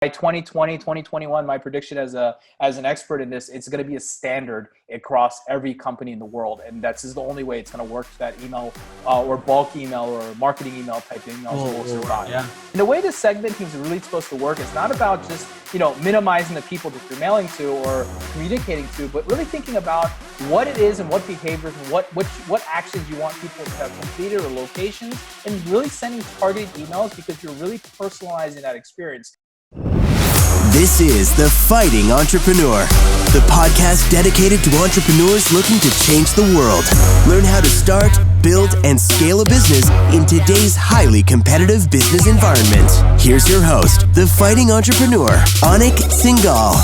By 2020, 2021, my prediction as an expert in this, it's going to be a standard across every company in the world. And that's the only way it's going to work, that email or bulk email or marketing email type emails will survive. Yeah. And the way this segmenting is really supposed to work is not about just, minimizing the people that you're mailing to or communicating to, but really thinking about what it is and what behaviors and what actions you want people to have completed or locations, and really sending targeted emails because you're really personalizing that experience. This is The Fighting Entrepreneur, the podcast dedicated to entrepreneurs looking to change the world. Learn how to start, build, and scale a business in today's highly competitive business environment. Here's your host, The Fighting Entrepreneur, Anik Singal.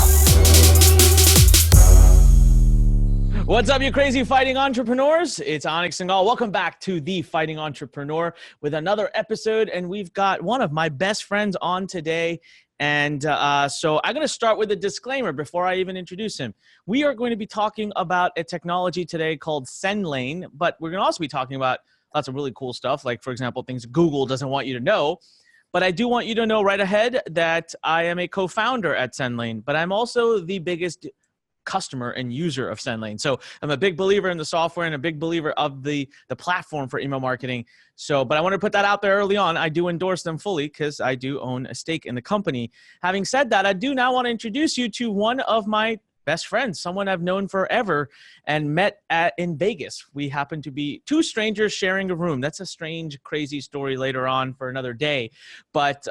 What's up, you crazy fighting entrepreneurs? It's Anik Singal. Welcome back to The Fighting Entrepreneur with another episode. And we've got one of my best friends on today. And so I'm going to start with a disclaimer before I even introduce him. We are going to be talking about a technology today called Sendlane, but we're going to also be talking about lots of really cool stuff, like, for example, things Google doesn't want you to know. But I do want you to know right ahead that I am a co-founder at Sendlane, but I'm also the biggest customer and user of Sendlane. So I'm a big believer in the software and a big believer of the platform for email marketing. So, but I want to put that out there early on. I do endorse them fully because I do own a stake in the company. Having said that, I do now want to introduce you to one of my best friends, someone I've known forever and met in Vegas. We happen to be two strangers sharing a room. That's a strange, crazy story later on for another day. But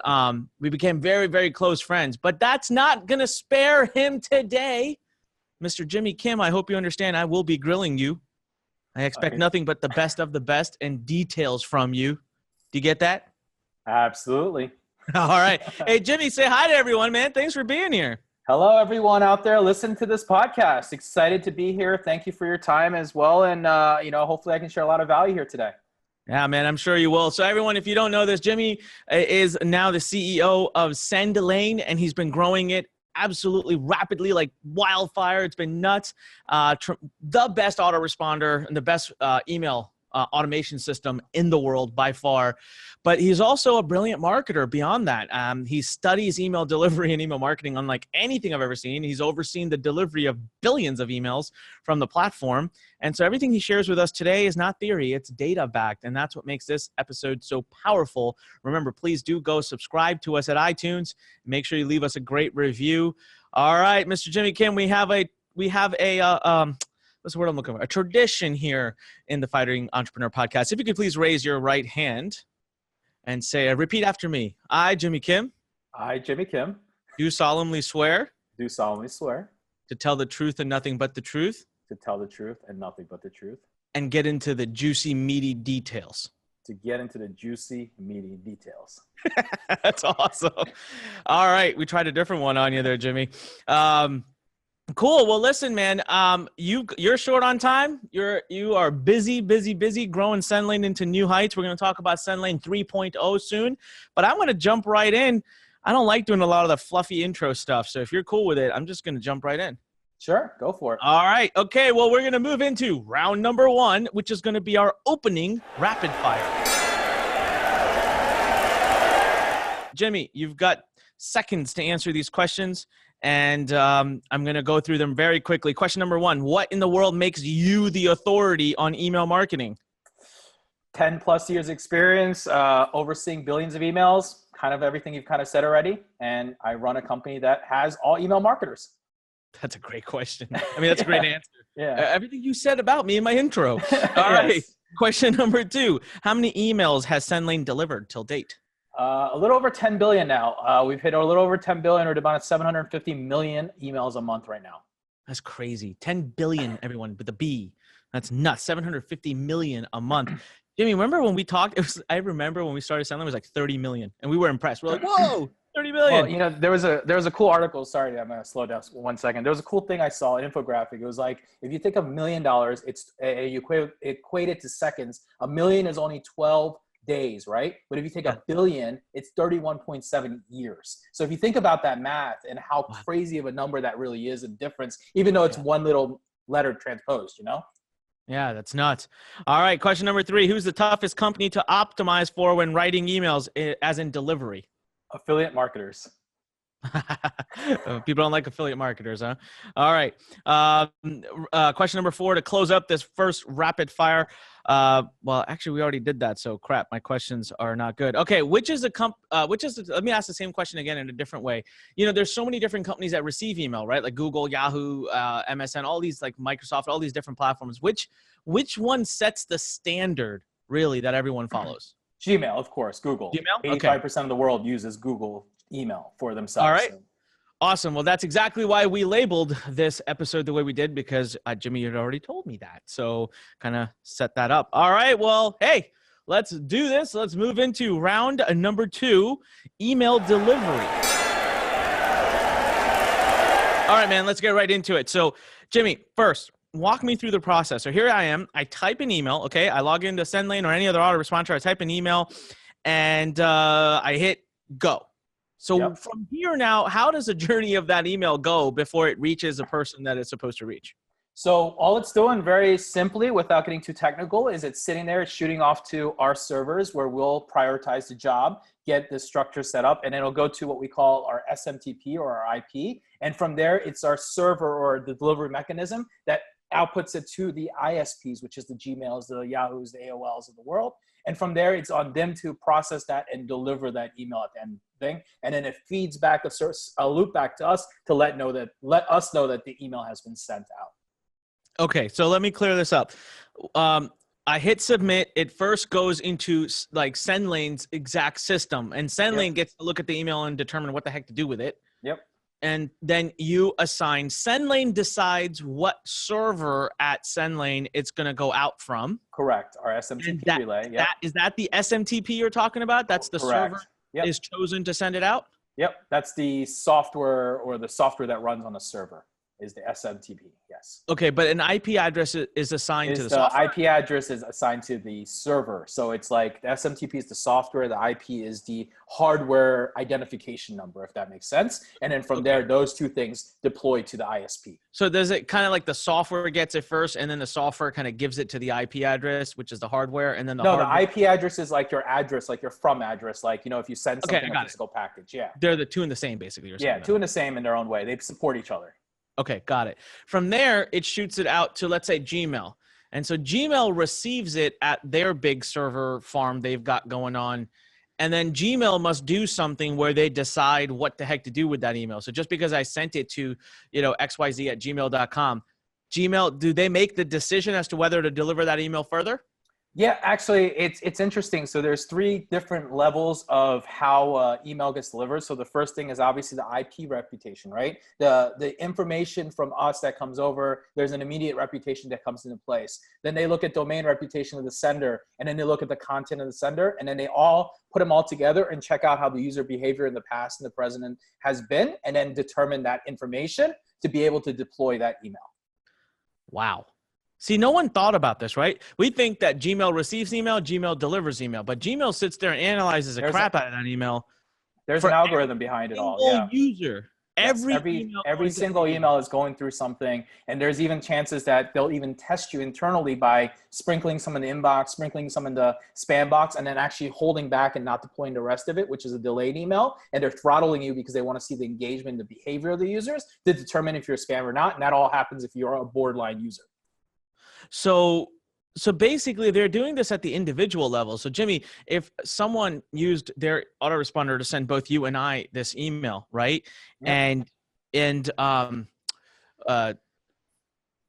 we became very, very close friends. But that's not going to spare him today. Mr. Jimmy Kim, I hope you understand I will be grilling you. I expect nothing but the best of the best and details from you. Do you get that? Absolutely. All right. Hey, Jimmy, say hi to everyone, man. Thanks for being here. Hello, everyone out there listening to this podcast. Excited to be here. Thank you for your time as well. And, hopefully I can share a lot of value here today. Yeah, man, I'm sure you will. So everyone, if you don't know this, Jimmy is now the CEO of Sendlane, and he's been growing it absolutely rapidly, like wildfire. It's been nuts. The best autoresponder and the best email automation system in the world by far. But he's also a brilliant marketer beyond that. He studies email delivery and email marketing unlike anything I've ever seen. He's overseen the delivery of billions of emails from the platform. And so everything he shares with us today is not theory, it's data backed. And that's what makes this episode so powerful. Remember, please do go subscribe to us at iTunes. Make sure you leave us a great review. All right, Mr. Jimmy Kim, we have a what's the word I'm looking for? A tradition here in the Fighting Entrepreneur podcast. If you could please raise your right hand and say, repeat after me. I, Jimmy Kim. I, Jimmy Kim. Do solemnly swear. Do solemnly swear. To tell the truth and nothing but the truth. To tell the truth and nothing but the truth. And get into the juicy, meaty details. To get into the juicy, meaty details. That's awesome. All right. We tried a different one on you there, Jimmy. Cool. Well, listen, man, you're short on time. You are busy growing Sendlane into new heights. We're going to talk about Sendlane 3.0 soon, but I'm going to jump right in. I don't like doing a lot of the fluffy intro stuff. So if you're cool with it, I'm just going to jump right in. Sure. Go for it. All right. Okay. Well, we're going to move into round number 1, which is going to be our opening rapid fire. Jimmy, you've got seconds to answer these questions. And I'm going to go through them very quickly. Question number 1, what in the world makes you the authority on email marketing? 10 plus years experience, overseeing billions of emails, kind of everything you've kind of said already. And I run a company that has all email marketers. That's a great question. I mean, that's a great answer. Yeah. Everything you said about me in my intro. All right. Question number 2, how many emails has Sendlane delivered till date? A little over 10 billion now. We've hit a little over 10 billion, or about 750 million emails a month right now. That's crazy. 10 billion, everyone, with a B. That's nuts. 750 million a month. Jimmy, remember when we talked? I remember when we started Sendlane, it was like 30 million. And we were impressed. We're like, whoa, 30 million. Well, there was a cool article. Sorry, I'm going to slow down 1 second. There was a cool thing I saw, an infographic. It was like, if you think of $1 million, it's you equate it to seconds. A million is only 12 days, right? But if you take a billion, it's 31.7 years. So if you think about that math and how crazy of a number that really is, a difference, even though it's one little letter transposed, Yeah, that's nuts. All right. Question number 3. Who's the toughest company to optimize for when writing emails, as in delivery? Affiliate marketers. People don't like affiliate marketers, huh? All right. Question number 4 to close up this first rapid fire. Well, actually, we already did that, so crap. My questions are not good. Okay, let me ask the same question again in a different way. There's so many different companies that receive email, right? Like Google, Yahoo, MSN, all these, like Microsoft, all these different platforms. Which one sets the standard really that everyone follows? Gmail, of course. Google. Gmail. 85% of the world uses Google email for themselves. All right. Awesome. Well, that's exactly why we labeled this episode the way we did, because Jimmy had already told me that. So kind of set that up. All right. Well, hey, let's do this. Let's move into round number 2, email delivery. All right, man, let's get right into it. So Jimmy, first, walk me through the process. So here I am. I type an email. Okay. I log into Sendlane or any other autoresponder. I type an email and I hit go. So From here now, how does the journey of that email go before it reaches the person that it's supposed to reach? So all it's doing, very simply, without getting too technical, is it's sitting there, it's shooting off to our servers where we'll prioritize the job, get the structure set up, and it'll go to what we call our SMTP or our IP. And from there, it's our server or the delivery mechanism that outputs it to the ISPs, which is the Gmails, the Yahoos, the AOLs of the world. And from there, it's on them to process that and deliver that email at the end thing. And then it feeds back a loop back to us to let us know that the email has been sent out. Okay, so let me clear this up. I hit submit. It first goes into like Sendlane's exact system, and Sendlane gets to look at the email and determine what the heck to do with it. Yep. And then you assign, Sendlane decides what server at Sendlane it's going to go out from. Correct. Our SMTP relay. Yep. Is that the SMTP you're talking about? That's the server is chosen to send it out? Yep. That's the software or the software that runs on a server is the SMTP. Yes. Okay. But an IP address is assigned to the software? IP address is assigned to the server. So it's like the SMTP is the software. The IP is the hardware identification number, if that makes sense. And then from there, those two things deploy to the ISP. So does it kind of like the software gets it first and then the software kind of gives it to the IP address, which is the hardware, and then the IP address is like your address, like your from address, like, if you send something a physical package. Yeah. They're the two in the same, basically. Two in the same in their own way. They support each other. Okay, got it. From there, it shoots it out to, let's say, Gmail. And so Gmail receives it at their big server farm they've got going on. And then Gmail must do something where they decide what the heck to do with that email. So just because I sent it to, xyz@gmail.com, Gmail, do they make the decision as to whether to deliver that email further? Yeah, actually, it's interesting. So there's 3 different levels of how email gets delivered. So the first thing is obviously the IP reputation, right? The information from us that comes over, there's an immediate reputation that comes into place. Then they look at domain reputation of the sender, and then they look at the content of the sender, and then they all put them all together and check out how the user behavior in the past and the present has been, and then determine that information to be able to deploy that email. Wow. See, no one thought about this, right? We think that Gmail receives email, Gmail delivers email, but Gmail sits there and analyzes the crap out of that email. There's an algorithm behind it all. Yeah. User. Every single email is going through something, and there's even chances that they'll even test you internally by sprinkling some in the inbox, sprinkling some in the spam box, and then actually holding back and not deploying the rest of it, which is a delayed email. And they're throttling you because they want to see the engagement, the behavior of the users to determine if you're spam or not. And that all happens if you're a borderline user. So basically they're doing this at the individual level. So Jimmy, if someone used their autoresponder to send both you and I this email, right? Yeah. And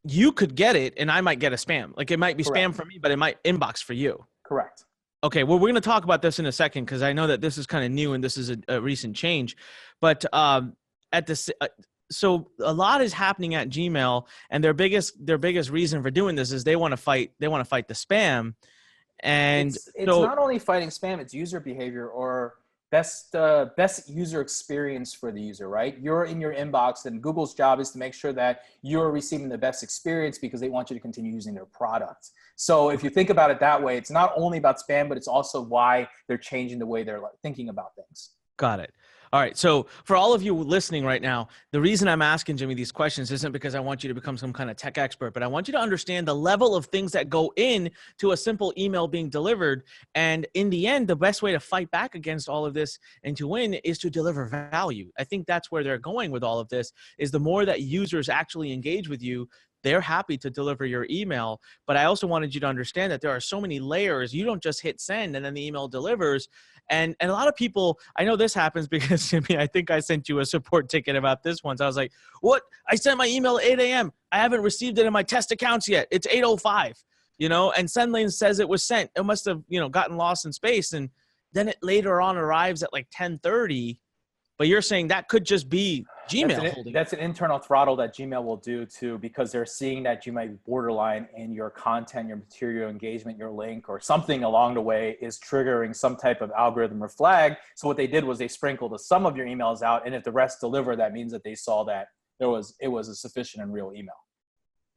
you could get it and I might get a spam. Like it might be spam for me, but it might inbox for you. Correct. Okay. Well, we're going to talk about this in a second, because I know that this is kind of new and this is a recent change, but so a lot is happening at Gmail, and their biggest reason for doing this is they want to fight the spam. And it's not only fighting spam, it's user behavior or best user experience for the user, right? You're in your inbox, and Google's job is to make sure that you're receiving the best experience because they want you to continue using their product. So if you think about it that way, it's not only about spam, but it's also why they're changing the way they're thinking about things. Got it. All right. So for all of you listening right now, the reason I'm asking Jimmy these questions isn't because I want you to become some kind of tech expert, but I want you to understand the level of things that go in to a simple email being delivered. And in the end, the best way to fight back against all of this and to win is to deliver value. I think that's where they're going with all of this, is the more that users actually engage with you, they're happy to deliver your email. But I also wanted you to understand that there are so many layers. You don't just hit send and then the email delivers. And a lot of people, I know this happens because, Jimmy, I think I sent you a support ticket about this once. I was like, what? I sent my email at 8 a.m. I haven't received it in my test accounts yet. It's 8:05, and Sendlane says it was sent. It must have, gotten lost in space. And then it later on arrives at like 10:30. But you're saying that could just be Gmail. That's an internal throttle that Gmail will do too, because they're seeing that you might be borderline in your content, your material engagement, your link, or something along the way is triggering some type of algorithm or flag. So what they did was they sprinkled some of your emails out, and if the rest deliver, that means that they saw that it was a sufficient and real email.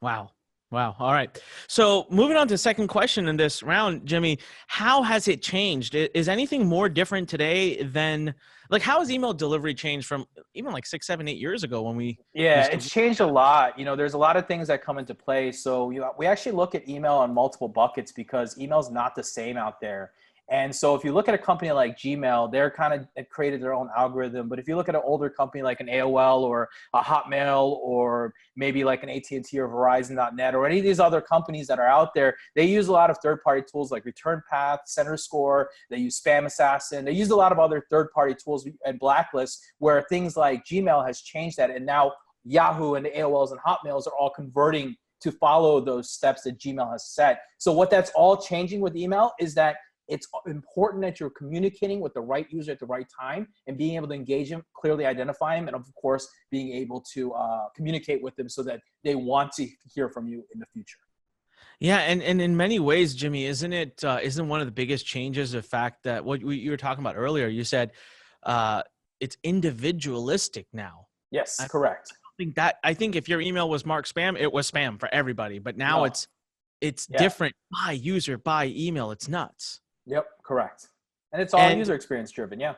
Wow. All right. So moving on to the second question in this round, Jimmy, how has it changed? Is anything more different today than, how has email delivery changed from even like 6, 7, 8 years ago when we? Yeah, it's changed a lot. There's a lot of things that come into play. So we actually look at email on multiple buckets because email is not the same out there. And so if you look at a company like Gmail, they're kind of created their own algorithm. But if you look at an older company like an AOL or a Hotmail or maybe like an AT&T or Verizon.net or any of these other companies that are out there, they use a lot of third-party tools like Return Path, Center Score. They use Spam Assassin. They use a lot of other third-party tools and blacklists where things like Gmail has changed that. And now Yahoo and the AOLs and Hotmails are all converting to follow those steps that Gmail has set. So what that's all changing with email is that it's important that you're communicating with the right user at the right time and being able to engage them, clearly identify them, and of course, being able to communicate with them so that they want to hear from you in the future. Yeah, and in many ways, Jimmy, isn't one of the biggest changes the fact that what you were talking about earlier? You said it's individualistic now. Yes, correct. I think if your email was marked spam, it was spam for everybody. But now it's different by user, by email. It's nuts. Yep, correct. And it's all user experience driven, yeah.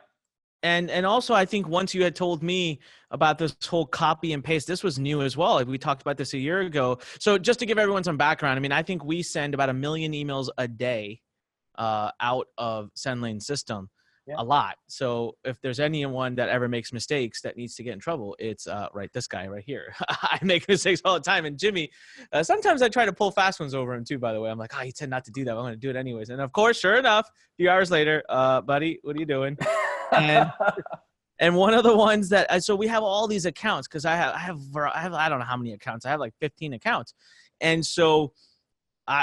And also, I think once you had told me about this whole copy and paste, this was new as well. We talked about this a year ago. So just to give everyone some background, I think we send about 1 million emails a day out of Sendlane system. Yeah. A lot. So if there's anyone that ever makes mistakes that needs to get in trouble, it's this guy right here. I make mistakes all the time. And Jimmy, sometimes I try to pull fast ones over him too, by the way. I'm like, he said not to do that. I'm going to do it anyways. And of course, sure enough, a few hours later, buddy, what are you doing? And one of the ones that, so we have all these accounts because I have, I don't know how many accounts. I have like 15 accounts. And so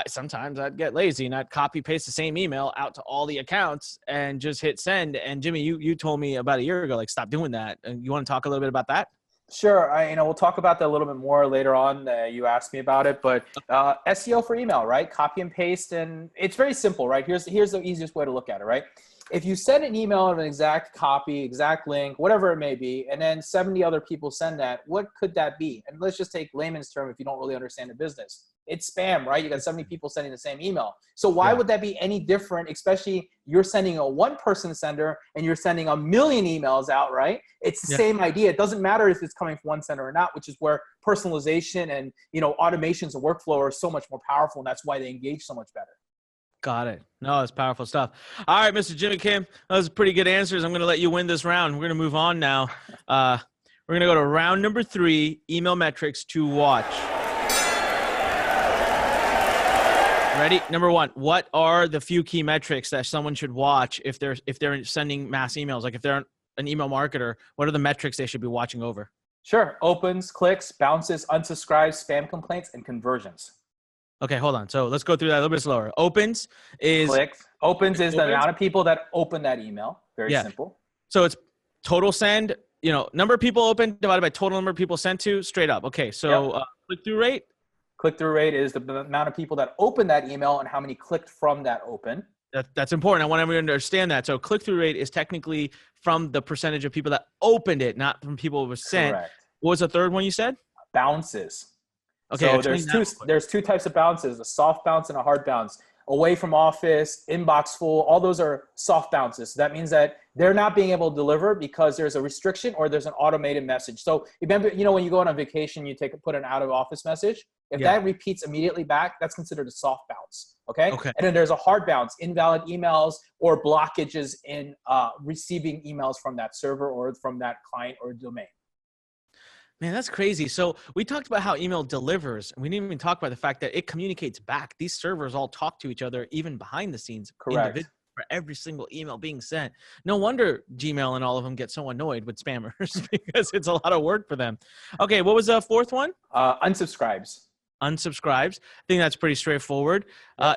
sometimes I'd get lazy and I'd copy paste the same email out to all the accounts and just hit send. And Jimmy, you told me about a year ago, stop doing that. And you want to talk a little bit about that? Sure. We'll talk about that a little bit more later on. You asked me about it, but SEO for email, right? Copy and paste. And it's very simple, right? Here's the easiest way to look at it, right? If you send an email of an exact copy, exact link, whatever it may be, and then 70 other people send that, what could that be? And let's just take layman's term if you don't really understand the business. It's spam, right? You got 70 people sending the same email. So why would that be any different, especially you're sending a one-person sender and you're sending 1 million emails out, right? It's the same idea. It doesn't matter if it's coming from one sender or not, which is where personalization and, automations and workflow are so much more powerful, and that's why they engage so much better. Got it. No, it's powerful stuff. All right, Mr. Jimmy Kim, those are pretty good answers. I'm going to let you win this round. We're going to move on now. We're going to go to round number 3, email metrics to watch. Ready? Number 1, what are the few key metrics that someone should watch if they're sending mass emails? Like if they're an email marketer, what are the metrics they should be watching over? Sure. Opens, clicks, bounces, unsubscribes, spam complaints, and conversions. Okay, hold on. So let's go through that a little bit slower. Opens is clicks. Opens is the amount of people that open that email. Very simple. So it's total send, number of people opened divided by total number of people sent to, straight up. Okay, so click-through rate? Click-through rate is the amount of people that open that email and how many clicked from that open. That's important. I want everyone to understand that. So click-through rate is technically from the percentage of people that opened it, not from people who were sent. Correct. What was the third one you said? Bounces. Okay, so there's two types of bounces, a soft bounce and a hard bounce. Away from office, inbox full, all those are soft bounces. So that means that they're not being able to deliver because there's a restriction or there's an automated message. So remember, when you go on a vacation, you put an out of office message. If that repeats immediately back, that's considered a soft bounce. Okay. And then there's a hard bounce, invalid emails or blockages in receiving emails from that server or from that client or domain. Man, that's crazy. So we talked about how email delivers, and we didn't even talk about the fact that it communicates back. These servers all talk to each other, even behind the scenes. Correct. For every single email being sent. No wonder Gmail and all of them get so annoyed with spammers because it's a lot of work for them. Okay, what was the fourth one? Unsubscribes. Unsubscribes. I think that's pretty straightforward.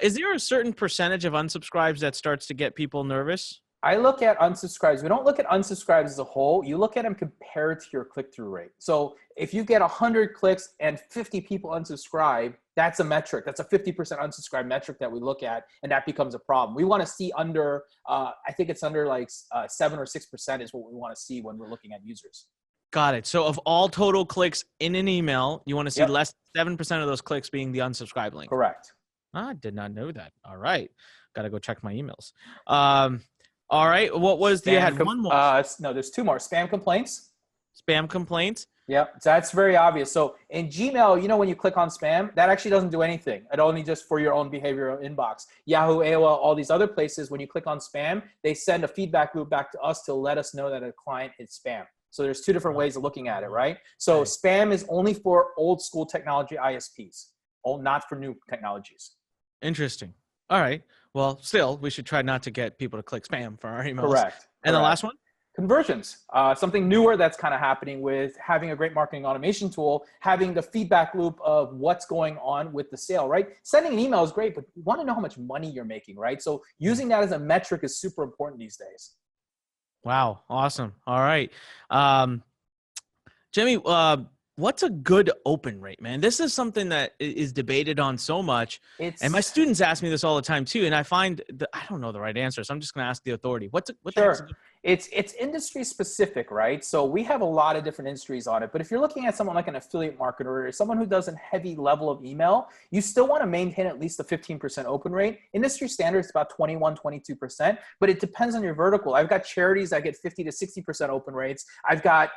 Is there a certain percentage of unsubscribes that starts to get people nervous? I look at unsubscribes. We don't look at unsubscribes as a whole. You look at them compared to your click-through rate. So if you get 100 clicks and 50 people unsubscribe, that's a metric. That's a 50% unsubscribe metric that we look at, and that becomes a problem. We want to see under, I think it's under like 7 or 6% is what we want to see when we're looking at users. Got it. So of all total clicks in an email, you want to see less than 7% of those clicks being the unsubscribe link. Correct. I did not know that. All right. Got to go check my emails. All right. What was the, you had one more? No, there's two more. Spam complaints. Spam complaints. Yep. So that's very obvious. So in Gmail, when you click on spam, that actually doesn't do anything. It only just for your own behavioral inbox. Yahoo, AOL, all these other places, when you click on spam, they send a feedback loop back to us to let us know that a client is spam. So there's two different ways of looking at it, right? So spam is only for old school technology ISPs, not for new technologies. Interesting. All right. Well, still, we should try not to get people to click spam for our emails. Correct. And the last one? Convergence. Something newer that's kind of happening with having a great marketing automation tool, having the feedback loop of what's going on with the sale, right? Sending an email is great, but you want to know how much money you're making, right? So using that as a metric is super important these days. Wow. Awesome. All right. Jimmy, what's a good open rate, man? This is something that is debated on so much. And my students ask me this all the time too. And I find that I don't know the right answer. So I'm just going to ask the authority. Sure. It's industry specific, right? So we have a lot of different industries on it. But if you're looking at someone like an affiliate marketer or someone who does a heavy level of email, you still want to maintain at least a 15% open rate. Industry standard is about 21, 22%, but it depends on your vertical. I've got charities that get 50 to 60% open rates. I've got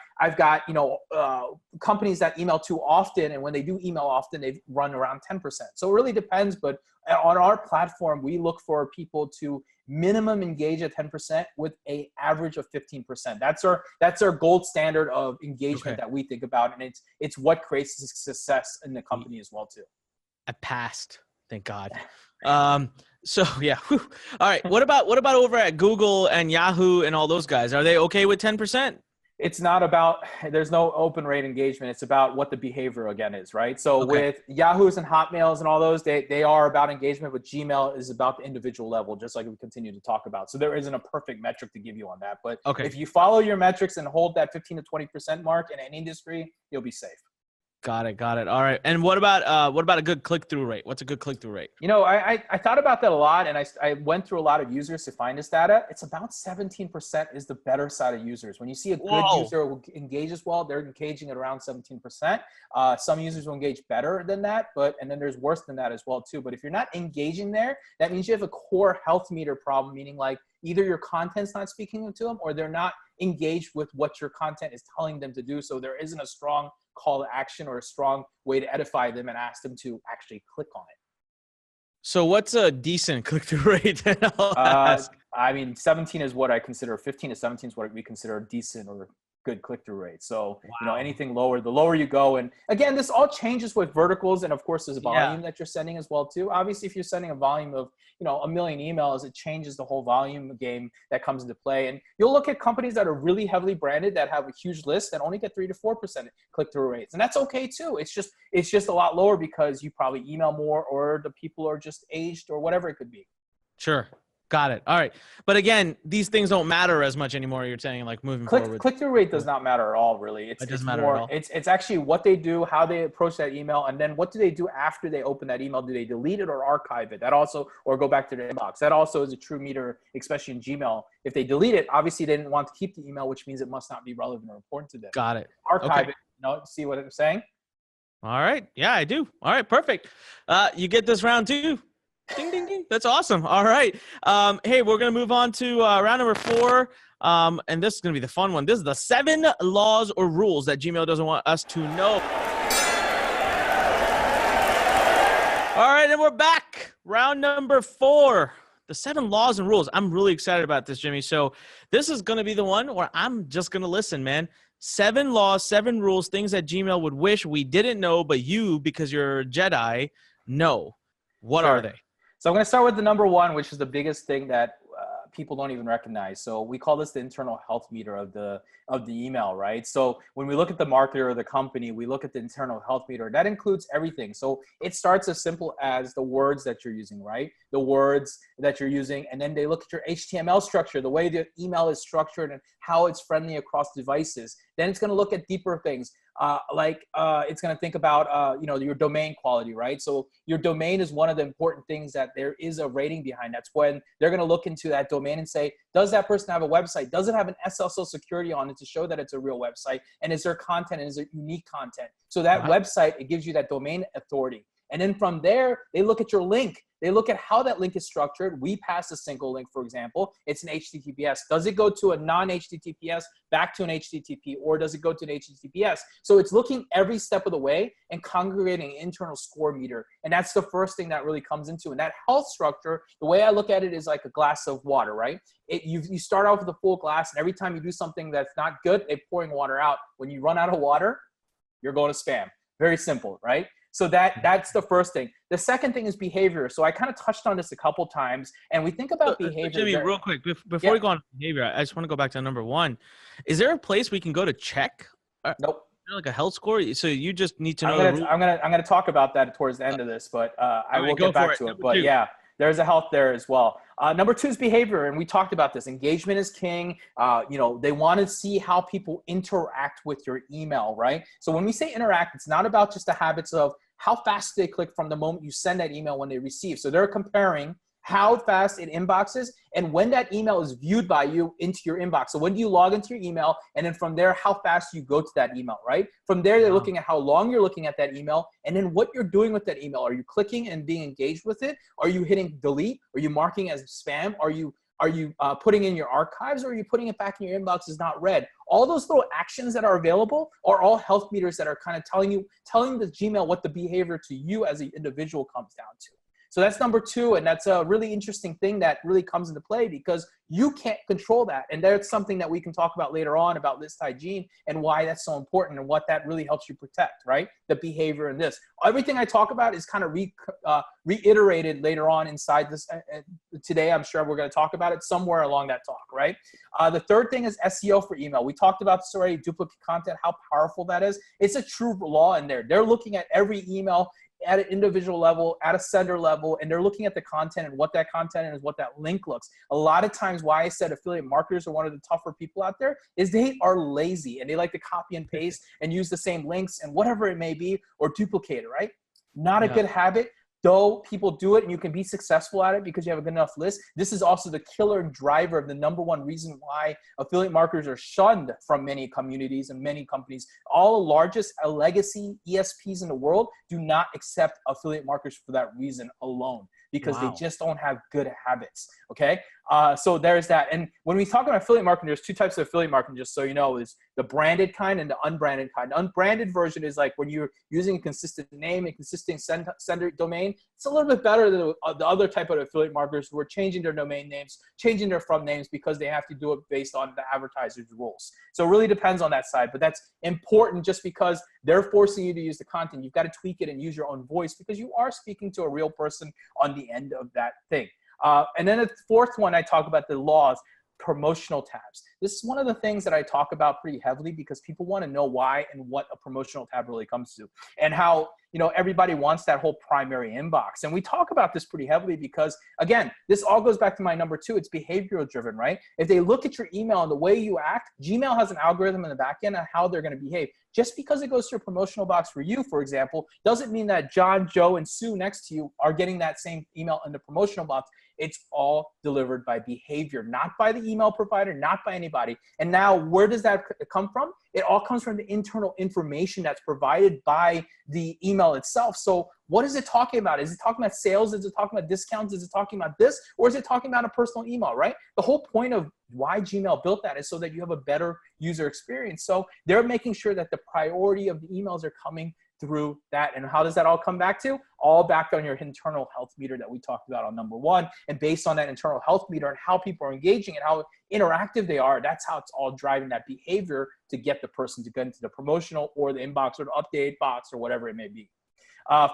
companies that email too often, and when they do email often, they run around 10%. So it really depends, but on our platform, we look for people to minimum engage at 10% with a average of 15%. That's our gold standard of engagement that we think about, and it's what creates success in the company as well too. I passed, thank God. So yeah. Whew. All right. What about over at Google and Yahoo and all those guys? Are they okay with 10%? It's not about, there's no open rate engagement. It's about what the behavior again is, right? So with Yahoos and Hotmails and all those, they are about engagement, but Gmail is about the individual level, just like we continue to talk about. So there isn't a perfect metric to give you on that. But if you follow your metrics and hold that 15 to 20% mark in any industry, you'll be safe. Got it. All right. And what about a good click-through rate? What's a good click-through rate? I thought about that a lot, and I went through a lot of users to find this data. It's about 17% is the better side of users. When you see a good user who engages well, they're engaging at around 17%. Some users will engage better than that, and then there's worse than that as well too. But if you're not engaging there, that means you have a core health meter problem, meaning like either your content's not speaking to them or they're not engaged with what your content is telling them to do. So there isn't a strong call to action or a strong way to edify them and ask them to actually click on it. So what's a decent click-through rate? 17 is what I consider, 15 to 17 is what we consider decent or good click-through rate. So, anything lower, the lower you go. And again, this all changes with verticals. And of course, there's a volume that you're sending as well too. Obviously, if you're sending a volume of, 1 million emails, it changes the whole volume game that comes into play. And you'll look at companies that are really heavily branded that have a huge list that only get 3 to 4% click-through rates. And that's okay too. It's just a lot lower because you probably email more or the people are just aged or whatever it could be. Sure. Got it. All right. But again, these things don't matter as much anymore. You're saying like moving forward. Click-through rate does not matter at all, really. It doesn't matter at all. It's actually what they do, how they approach that email, and then what do they do after they open that email? Do they delete it or archive it? That also, or go back to their inbox. That also is a true meter, especially in Gmail. If they delete it, obviously they didn't want to keep the email, which means it must not be relevant or important to them. Got it. Archive it. See what I'm saying? All right. Yeah, I do. All right. Perfect. You get this round too. Ding, ding, ding. That's awesome. All right. Hey, we're going to move on to round number 4. And this is going to be the fun one. This is the 7 laws or rules that Gmail doesn't want us to know. All right, and we're back. Round number 4. The 7 laws and rules. I'm really excited about this, Jimmy. So this is going to be the one where I'm just going to listen, man. 7 laws, 7 rules, things that Gmail would wish we didn't know, but you, because you're a Jedi, know. What are they? So I'm going to start with the number 1, which is the biggest thing that people don't even recognize. So we call this the internal health meter of the email, right? So when we look at the marketer or the company, we look at the internal health meter. That includes everything. So it starts as simple as the words that you're using, right? The words that you're using, and then they look at your HTML structure, the way the email is structured and how it's friendly across devices. Then it's going to look at deeper things. It's going to think about, your domain quality, right? So your domain is one of the important things that there is a rating behind. That's when they're going to look into that domain and say, does that person have a website? Does it have an SSL security on it to show that it's a real website? And is there content and is it unique content? So that website, it gives you that domain authority. And then from there, they look at your link. They look at how that link is structured. We pass a single link, for example. It's an HTTPS. Does it go to a non-HTTPS back to an HTTP, or does it go to an HTTPS? So it's looking every step of the way and congregating an internal score meter. And that's the first thing that really comes into. And that health structure, the way I look at it is like a glass of water, right? You start off with a full glass, and every time you do something that's not good, they're pouring water out. When you run out of water, you're going to spam. Very simple, right? So that's the first thing. The second thing is behavior. So I kind of touched on this a couple times, and we think about behavior. Jimmy, real quick, before we go on behavior, I just want to go back to number 1. Is there a place we can go to check? Nope. Like a health score? So you just need to know. I'm gonna talk about that towards the end of this, but I will get back to it. But yeah, there's a health there as well. Number 2 is behavior, and we talked about this. Engagement is king. They want to see how people interact with your email, right? So when we say interact, it's not about just the habits of how fast they click from the moment you send that email when they receive. So they're comparing how fast it inboxes and when that email is viewed by you into your inbox. So when do you log into your email, and then from there, how fast you go to that email, right? From there, they're looking at how long you're looking at that email, and then what you're doing with that email. Are you clicking and being engaged with it? Are you hitting delete? Are you marking as spam? Are you putting in your archives, or are you putting it back in your inbox as not read? All those little actions that are available are all health meters that are kind of telling the Gmail what the behavior to you as an individual comes down to. So that's number 2, and that's a really interesting thing that really comes into play because you can't control that. And that's something that we can talk about later on about list hygiene and why that's so important and what that really helps you protect, right? The behavior in this. Everything I talk about is kind of reiterated later on inside this. Today, I'm sure we're going to talk about it somewhere along that talk, right? The third thing is SEO for email. We talked about this already, duplicate content, how powerful that is. It's a true law in there. They're looking at every email at an individual level, at a sender level, and they're looking at the content and what that content is, what that link looks. A lot of times why I said affiliate marketers are one of the tougher people out there is they are lazy and they like to copy and paste and use the same links and whatever it may be or duplicate it, right? Not a good habit. Though people do it and you can be successful at it because you have a good enough list, this is also the killer driver of the number 1 reason why affiliate marketers are shunned from many communities and many companies. All the largest legacy ESPs in the world do not accept affiliate marketers for that reason alone, because they just don't have good habits, okay? So there's that. And when we talk about affiliate marketing, there's 2 types of affiliate marketing, just so you know, is the branded kind and the unbranded kind. The unbranded version is like when you're using a consistent name and consistent sender domain. It's a little bit better than the other type of affiliate marketers who are changing their domain names, changing their from names because they have to do it based on the advertiser's rules. So it really depends on that side, but that's important just because they're forcing you to use the content. You've got to tweak it and use your own voice because you are speaking to a real person on the end of that thing. And then the 4th one, I talk about the laws, promotional tabs. This is one of the things that I talk about pretty heavily because people want to know why and what a promotional tab really comes to, and how, everybody wants that whole primary inbox. And we talk about this pretty heavily because, again, this all goes back to my number 2. It's behavioral driven, right? If they look at your email and the way you act, Gmail has an algorithm in the back end on how they're going to behave. Just because it goes to a promotional box for you, for example, doesn't mean that John, Joe, and Sue next to you are getting that same email in the promotional box. It's all delivered by behavior, not by the email provider, not by an anybody. And now where does that come from? It all comes from the internal information that's provided by the email itself. So what is it talking about? Is it talking about sales? Is it talking about discounts? Is it talking about this? Or is it talking about a personal email, right? The whole point of why Gmail built that is so that you have a better user experience. So they're making sure that the priority of the emails are coming through that. And how does that all come back to? All back on your internal health meter that we talked about on number one. And based on that internal health meter and how people are engaging and how interactive they are, that's how it's all driving that behavior to get the person to get into the promotional or the inbox or the update box or whatever it may be.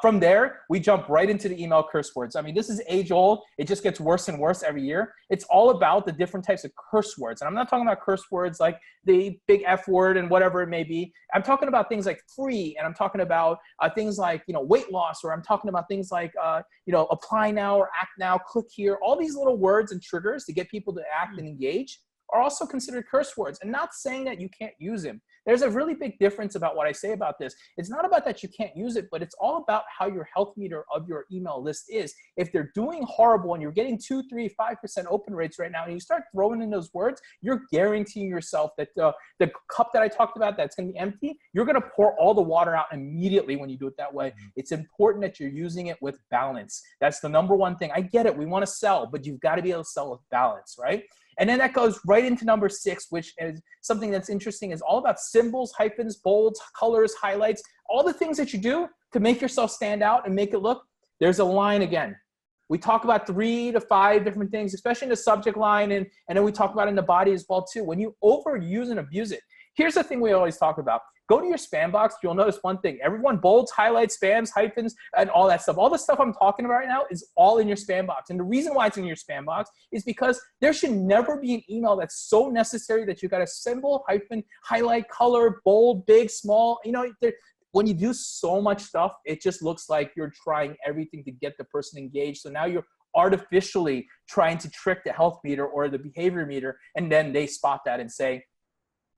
From there, we jump right into the email curse words. I mean, this is age old. It just gets worse and worse every year. It's all about the different types of curse words. And I'm not talking about curse words like the big F word and whatever it may be. I'm talking about things like free, and I'm talking about things like, weight loss, or I'm talking about things like, apply now or act now, click here. All these little words and triggers to get people to act and engage are also considered curse words. And not saying that you can't use them. There's a really big difference about what I say about this. It's not about that you can't use it, but it's all about how your health meter of your email list is. If they're doing horrible and you're getting 2, 3, 5% open rates right now, and you start throwing in those words, you're guaranteeing yourself that the cup that I talked about that's going to be empty, you're going to pour all the water out immediately when you do it that way. It's important that you're using it with balance. That's the number one thing. I get it. We want to sell, but you've got to be able to sell with balance, right? And then that goes right into number 6, which is something that's interesting, is all about symbols, hyphens, bolds, colors, highlights, all the things that you do to make yourself stand out and make it look. There's a line again. We talk about 3 to 5 different things, especially in the subject line, and then we talk about it in the body as well too. When you overuse and abuse it, here's the thing we always talk about. Go to your spam box. You'll notice one thing. Everyone bolds, highlights, spams, hyphens, and all that stuff. All the stuff I'm talking about right now is all in your spam box. And the reason why it's in your spam box is because there should never be an email that's so necessary that you got a symbol, hyphen, highlight, color, bold, big, small. When you do so much stuff, it just looks like you're trying everything to get the person engaged. So now you're artificially trying to trick the health meter or the behavior meter, and then they spot that and say,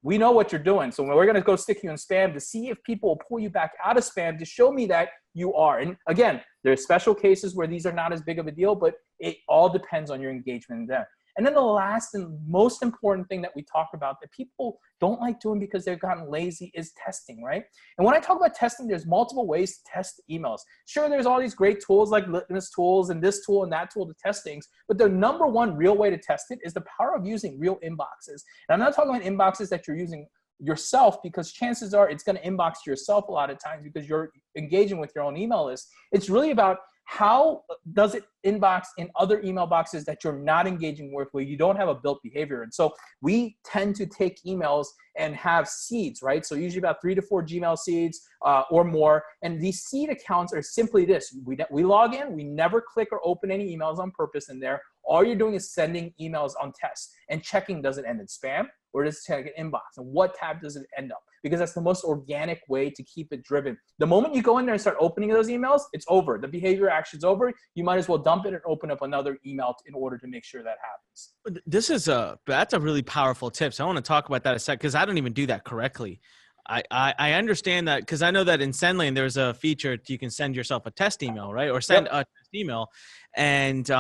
we know what you're doing. So we're going to go stick you in spam to see if people will pull you back out of spam to show me that you are. And again, there's special cases where these are not as big of a deal, but it all depends on your engagement there. And then the last and most important thing that we talk about that people don't like doing because they've gotten lazy is testing, right? And when I talk about testing, there's multiple ways to test emails. Sure, there's all these great tools like litmus tools and this tool and that tool to test things, but the number one real way to test it is the power of using real inboxes. And I'm not talking about inboxes that you're using yourself, because chances are it's going to inbox to yourself a lot of times because you're engaging with your own email list. It's really about how does it inbox in other email boxes that you're not engaging with, where you don't have a built behavior. And so we tend to take emails and have seeds, right? So usually about 3 to 4 Gmail seeds or more. And these seed accounts are simply this. We log in, we never click or open any emails on purpose in there. All you're doing is sending emails on test and checking, does it end in spam or does it check an inbox? And what tab does it end up? Because that's the most organic way to keep it driven. The moment you go in there and start opening those emails, it's over. The behavior action's over. You might as well dump it and open up another email in order to make sure that happens. That's a really powerful tip. So I want to talk about that a sec, because I don't even do that correctly. I understand that, because I know that in Sendlane there's a feature you can send yourself a test email, right? Or send a test email. And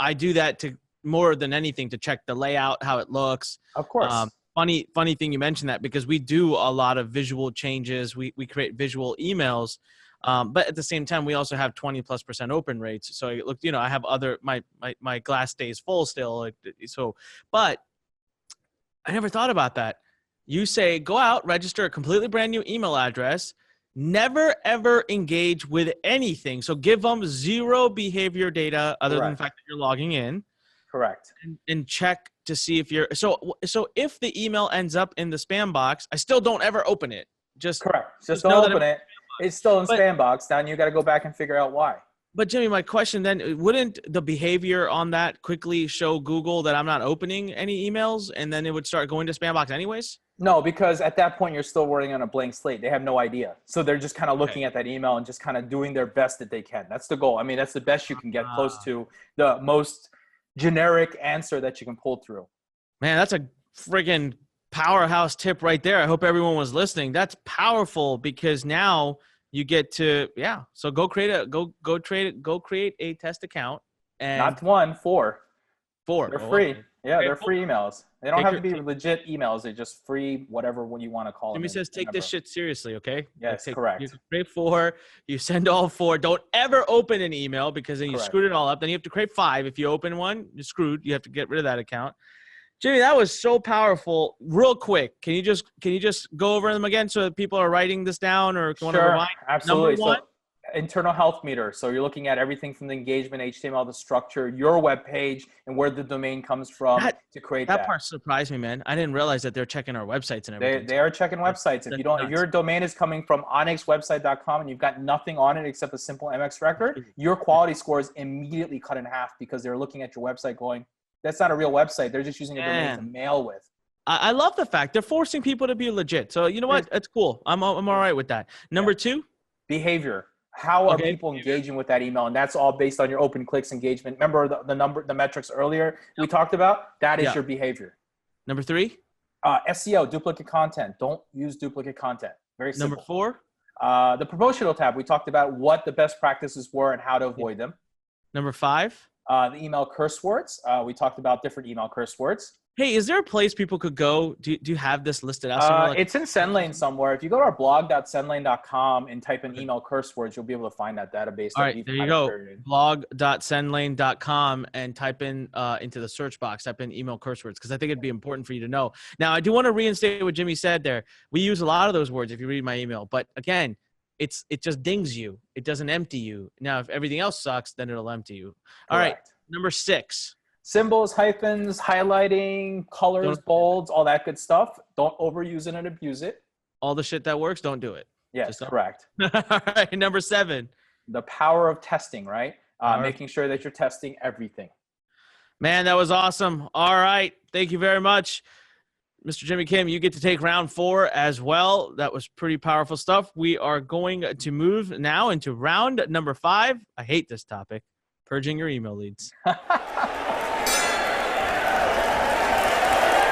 I do that to more than anything to check the layout, how it looks. Of course. Funny thing you mentioned that, because we do a lot of visual changes. We create visual emails, but at the same time, we also have 20+% open rates. So look, I have other, my glass stays full still. But I never thought about that. You say, go out, register a completely brand new email address, never ever engage with anything. So give them zero behavior data other than the fact that you're logging in. Correct. And check to see if you're, so if the email ends up in the spam box, I still don't ever open it. Correct. Just don't open it. It's still in spam box. Then you got to go back and figure out why. But Jimmy, my question then, wouldn't the behavior on that quickly show Google that I'm not opening any emails, and then it would start going to spam box anyways? No, because at that point you're still working on a blank slate. They have no idea. So they're just kind of looking at that email and just kind of doing their best that they can. That's the goal. I mean, that's the best you can get close to the most generic answer that you can pull through. Man, that's a friggin' powerhouse tip right there. I hope everyone was listening. That's powerful, because now you get to, so go create a test account. And not 1, 4. 4. They're free. Yeah, they're free emails. They don't have to be legit emails. They're just free, whatever when you want to call them. Jimmy says, take this shit seriously, okay? Yes, like, correct. You create 4, you send all 4. Don't ever open an email because then you screwed it all up. Then you have to create 5. If you open one, you're screwed. You have to get rid of that account. Jimmy, that was so powerful. Real quick, can you just go over them again so that people are writing this down or want to rewind? Absolutely. Number 1. So, internal health meter. So you're looking at everything from the engagement, HTML, the structure, your web page, and where the domain comes from to create that. That part surprised me, man. I didn't realize that they're checking our websites and everything. They are checking websites. If your domain is coming from onyxwebsite.com and you've got nothing on it except a simple MX record, your quality score is immediately cut in half because they're looking at your website going, that's not a real website. They're just using a domain to mail with. I love the fact they're forcing people to be legit. So you know what? That's cool. I'm all right with that. Number 2, behavior. How are people engaging with that email? And that's all based on your open clicks engagement. Remember the metrics earlier we talked about? That is your behavior. Number 3, SEO, duplicate content. Don't use duplicate content. Very simple. Number 4, the promotional tab. We talked about what the best practices were and how to avoid them. Number 5, the email curse words. We talked about different email curse words. Hey, is there a place people could go? Do you have this listed out? It's in Sendlane somewhere. If you go to our blog.sendlane.com and type in email curse words, you'll be able to find that database. All right, there you go. Blog.sendlane.com and type in into the search box, type in email curse words, because I think it'd be important for you to know. Now, I do want to reinstate what Jimmy said there. We use a lot of those words if you read my email, but again, it just dings you. It doesn't empty you. Now, if everything else sucks, then it'll empty you. All right, number 6. Symbols, hyphens, highlighting, colors, bolds, all that good stuff. Don't overuse it and abuse it. All the shit that works, don't do it. Yes, correct. All right, number 7. The power of testing, right? Making sure that you're testing everything. Man, that was awesome. All right. Thank you very much. Mr. Jimmy Kim, you get to take round 4 as well. That was pretty powerful stuff. We are going to move now into round number 5. I hate this topic. Purging your email leads.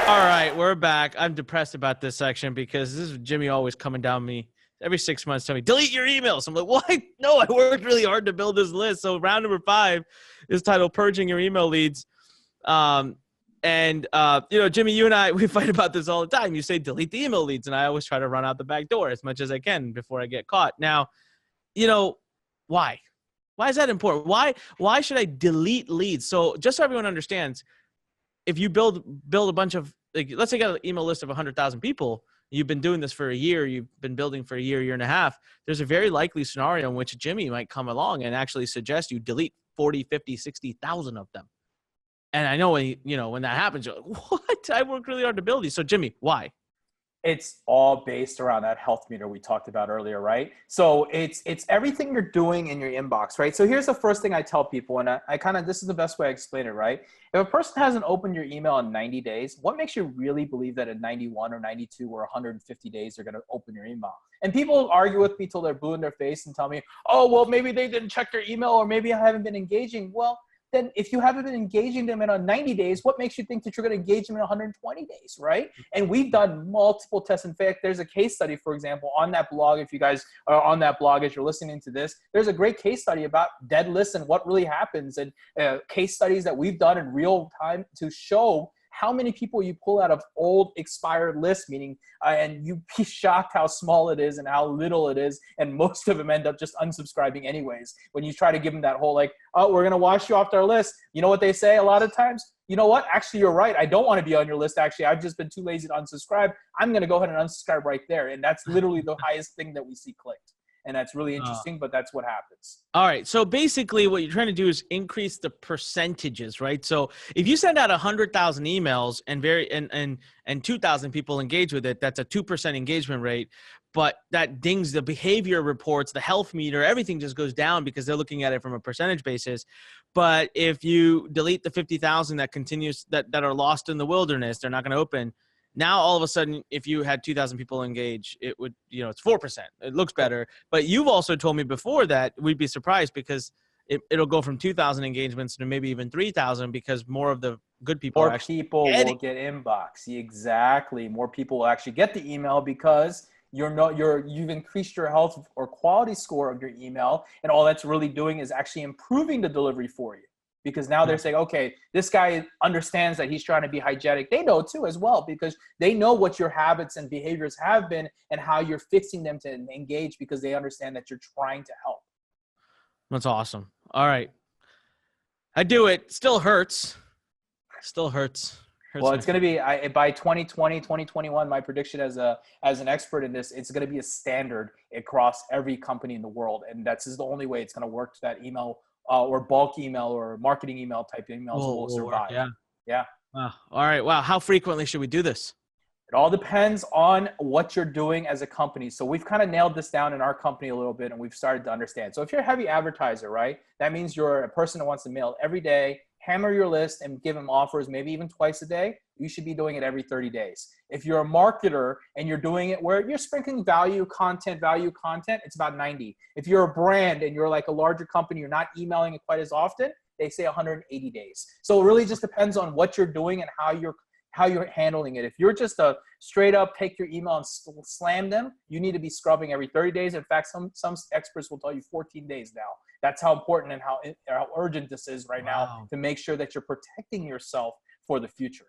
All right, we're back. I'm depressed about this section because this is Jimmy always coming down me every 6 months telling me, delete your emails. I'm like, what? No, I worked really hard to build this list. So round number 5 is titled Purging Your Email Leads. Jimmy, you and I, we fight about this all the time. You say, delete the email leads. And I always try to run out the back door as much as I can before I get caught. Now, why? Why is that important? Why should I delete leads? So just so everyone understands, if you build a bunch of, let's say you got an email list of 100,000 people, you've been doing this for a year, you've been building for a year and a half, there's a very likely scenario in which Jimmy might come along and actually suggest you delete 40, 50, 60,000 of them. And I know when that happens, you're like, what? I worked really hard to build these. So Jimmy, why? It's all based around that health meter we talked about earlier, right? So it's everything you're doing in your inbox, right? So here's the first thing I tell people, and this is the best way I explain it, right? If a person hasn't opened your email in 90 days, what makes you really believe that in 91 or 92 or 150 days, they're going to open your email? And people argue with me till they're blue in their face and tell me, oh, well, maybe they didn't check their email or maybe I haven't been engaging. Well, then if you haven't been engaging them in 90 days, what makes you think that you're going to engage them in 120 days, right? And we've done multiple tests. In fact, there's a case study, for example, on that blog. If you guys are on that blog as you're listening to this, there's a great case study about dead lists and what really happens, and case studies that we've done in real time to show how many people you pull out of old expired lists, meaning, and you'd be shocked how small it is and how little it is. And most of them end up just unsubscribing anyways. When you try to give them that whole like, oh, we're going to wash you off our list. You know what they say a lot of times? You know what? Actually, you're right. I don't want to be on your list. Actually, I've just been too lazy to unsubscribe. I'm going to go ahead and unsubscribe right there. And that's literally the highest thing that we see clicked. And that's really interesting, but that's what happens. All right. So basically what you're trying to do is increase the percentages, right? So if you send out 100,000 emails and 2,000 people engage with it, that's a 2% engagement rate, but that dings the behavior reports, the health meter, everything just goes down because they're looking at it from a percentage basis. But if you delete the 50,000 that are lost in the wilderness, they're not going to open. Now, all of a sudden, if you had 2,000 people engage, it would, it's 4%. It looks better. But you've also told me before that we'd be surprised because it'll go from 2,000 engagements to maybe even 3,000 because more of the good people will get inbox. Exactly. More people will actually get the email because you've increased your health or quality score of your email, and all that's really doing is actually improving the delivery for you. because now they're saying, okay, this guy understands that he's trying to be hygienic. They know too as well, because they know what your habits and behaviors have been and how you're fixing them to engage, because they understand that you're trying to help. That's awesome. All right. I do it. Still hurts. Well, it's going to be by 2020, 2021, my prediction as an expert in this, it's going to be a standard across every company in the world. And that's just the only way it's going to work. That email or bulk email or marketing email type emails will survive. Yeah. Wow. All right. Wow. How frequently should we do this? It all depends on what you're doing as a company. So we've kind of nailed this down in our company a little bit, and we've started to understand. So if you're a heavy advertiser, right, that means you're a person that wants to mail every day, hammer your list and give them offers maybe even twice a day. You should be doing it every 30 days. If you're a marketer and you're doing it where you're sprinkling value content, it's about 90. If you're a brand and you're like a larger company, you're not emailing it quite as often, they say 180 days. So it really just depends on what you're doing and how you're handling it. If you're just a straight up take your email and slam them, you need to be scrubbing every 30 days. In fact, some experts will tell you 14 days now. That's how important and how urgent this is right now, to make sure that you're protecting yourself for the future.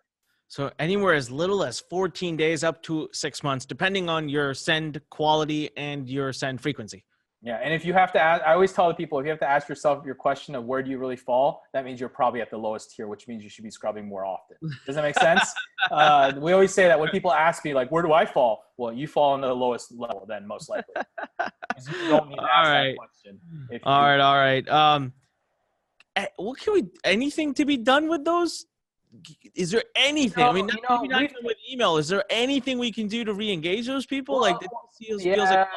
So anywhere as little as 14 days up to 6 months, depending on your send quality and your send frequency. Yeah, and if you have to ask, I always tell the people, if you have to ask yourself your question of where do you really fall, that means you're probably at the lowest tier, which means you should be scrubbing more often. Does that make sense? We always say that when people ask me, like, where do I fall? Well, you fall on the lowest level then, most likely. You don't need to ask that question. All right. What can we, anything to be done with those? Is there anything? I mean, not even with email. Is there anything we can do to re-engage those people? Well, like, it feels like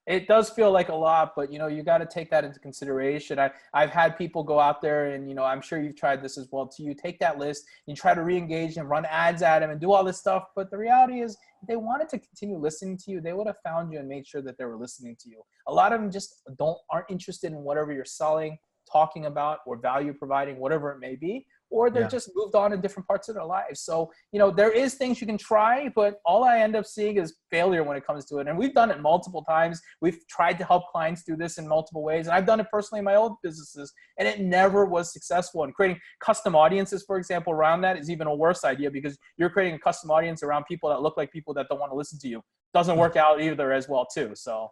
it does feel like a lot, but you got to take that into consideration. I've had people go out there and, I'm sure you've tried this as well too. You take that list, you try to re-engage and run ads at them and do all this stuff. But the reality is, if they wanted to continue listening to you, they would have found you and made sure that they were listening to you. A lot of them just aren't interested in whatever you're selling, talking about, or value providing, whatever it may be. Or they're just moved on in different parts of their lives. So, there is things you can try, but all I end up seeing is failure when it comes to it. And we've done it multiple times. We've tried to help clients do this in multiple ways. And I've done it personally in my old businesses, and it never was successful. And creating custom audiences, for example, around that is even a worse idea, because you're creating a custom audience around people that look like people that don't want to listen to you. Doesn't work out either as well too. So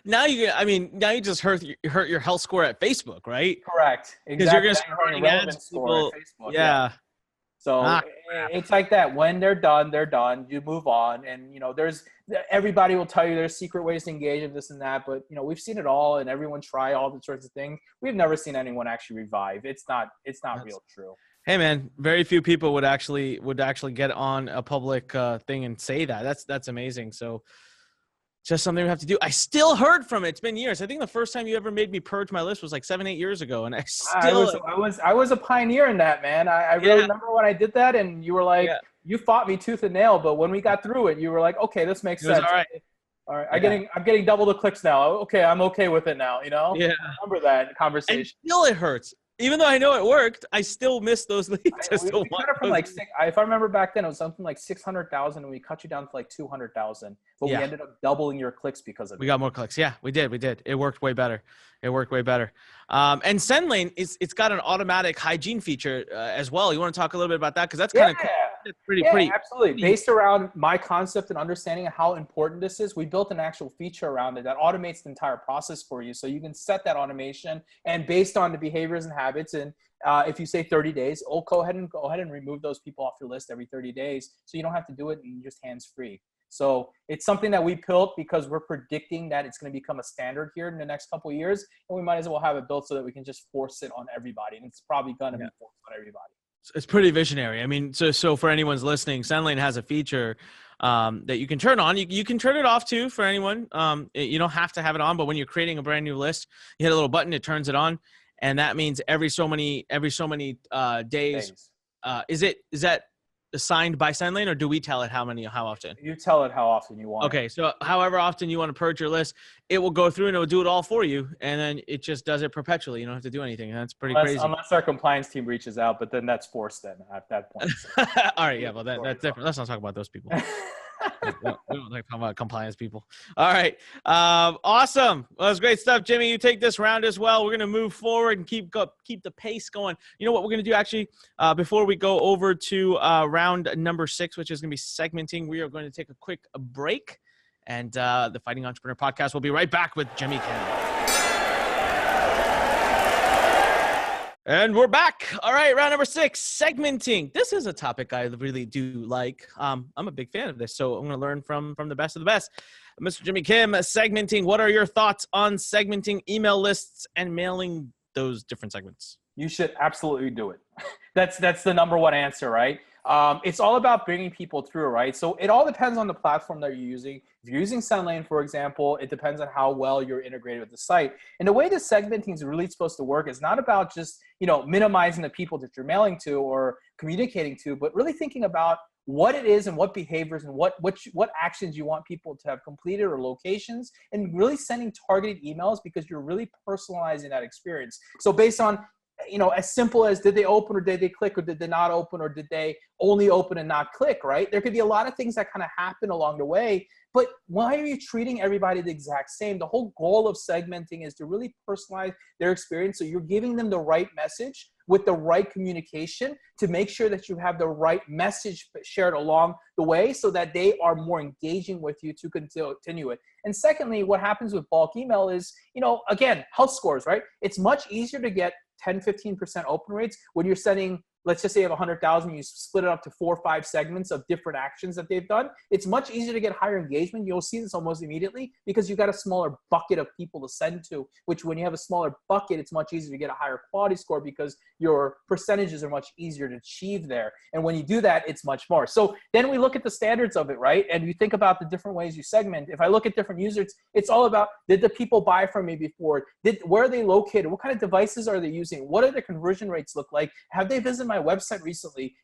now you just hurt your health score at Facebook, right? Correct. Exactly. Because you're going to start running ads score at Facebook. Yeah. So it's like that. When they're done, they're done. You move on, and everybody will tell you there's secret ways to engage in this and that. But we've seen it all, and everyone try all the sorts of things. We've never seen anyone actually revive. It's not real true. Hey man, very few people would actually get on a public thing and say that. That's amazing. So just something we have to do. I still heard from it. It's been years. I think the first time you ever made me purge my list was like 7-8 years ago, and I was a pioneer in that, man. I really remember when I did that, and you were like, you fought me tooth and nail, but when we got through it, you were like, okay, this makes sense. All right. I'm getting double the clicks now. Okay, I'm okay with it now. Yeah. I remember that conversation. And still, it hurts. Even though I know it worked, I still miss those leads. We cut it from if I remember back then, it was something like 600,000, and we cut you down to like 200,000. But we ended up doubling your clicks because of it. We got more clicks. Yeah, we did. It worked way better. And Sendlane, it's got an automatic hygiene feature as well. You want to talk a little bit about that? Because that's kind of cool. Pretty absolutely. Based around my concept and understanding of how important this is, we built an actual feature around it that automates the entire process for you. So you can set that automation, and based on the behaviors and habits, and if you say 30 days, go ahead and remove those people off your list every 30 days. So you don't have to do it and just hands-free. So it's something that we built because we're predicting that it's going to become a standard here in the next couple of years, and we might as well have it built so that we can just force it on everybody. And it's probably going to be forced on everybody. It's pretty visionary. I mean, so for anyone's listening, Sendlane has a feature that you can turn on. You can turn it off too for anyone. You don't have to have it on, but when you're creating a brand new list, you hit a little button, it turns it on, and that means every so many days. Is that assigned by Sendlane, or do we tell it how often? You tell it how often you want. Okay, so however often you want to purge your list, it will go through and it will do it all for you, and then it just does it perpetually. You don't have to do anything. That's pretty crazy. Unless our compliance team reaches out, but then that's forced then at that point. So. All right, yeah, well that's different. Let's not talk about those people. We don't like talking about compliance people. All right. Awesome. Well, that's great stuff, Jimmy. You take this round as well. We're going to move forward and keep the pace going. You know what we're going to do actually, before we go over to round number 6, which is going to be segmenting, we are going to take a quick break. And the Fighting Entrepreneur Podcast will be right back with Jimmy Kim. And we're back. All right, round number 6, segmenting. This is a topic I really do like. I'm a big fan of this, so I'm going to learn from the best of the best. Mr. Jimmy Kim, segmenting. What are your thoughts on segmenting email lists and mailing those different segments? You should absolutely do it. That's the number one answer, right? It's all about bringing people through, right? So it all depends on the platform that you're using. If you're using Sendlane, for example, it depends on how well you're integrated with the site. And the way the segmenting is really supposed to work is not about just, minimizing the people that you're mailing to or communicating to, but really thinking about what it is and what behaviors and what actions you want people to have completed or locations, and really sending targeted emails because you're really personalizing that experience. So based on as simple as did they open or did they click or did they not open or did they only open and not click, right? There could be a lot of things that kind of happen along the way, but why are you treating everybody the exact same? The whole goal of segmenting is to really personalize their experience. So you're giving them the right message with the right communication to make sure that you have the right message shared along the way so that they are more engaging with you to continue it. And secondly, what happens with bulk email is, again, health scores, right? It's much easier to get 10, 15% open rates when you're sending, let's just say you have 100,000, you split it up to 4 or 5 segments of different actions that they've done. It's much easier to get higher engagement. You'll see this almost immediately because you've got a smaller bucket of people to send to, which when you have a smaller bucket, it's much easier to get a higher quality score because your percentages are much easier to achieve there. And when you do that, it's much more. So then we look at the standards of it, right? And you think about the different ways you segment. If I look at different users, it's all about, did the people buy from me before? Where are they located? What kind of devices are they using? What are their conversion rates look like? Have they visited my website recently?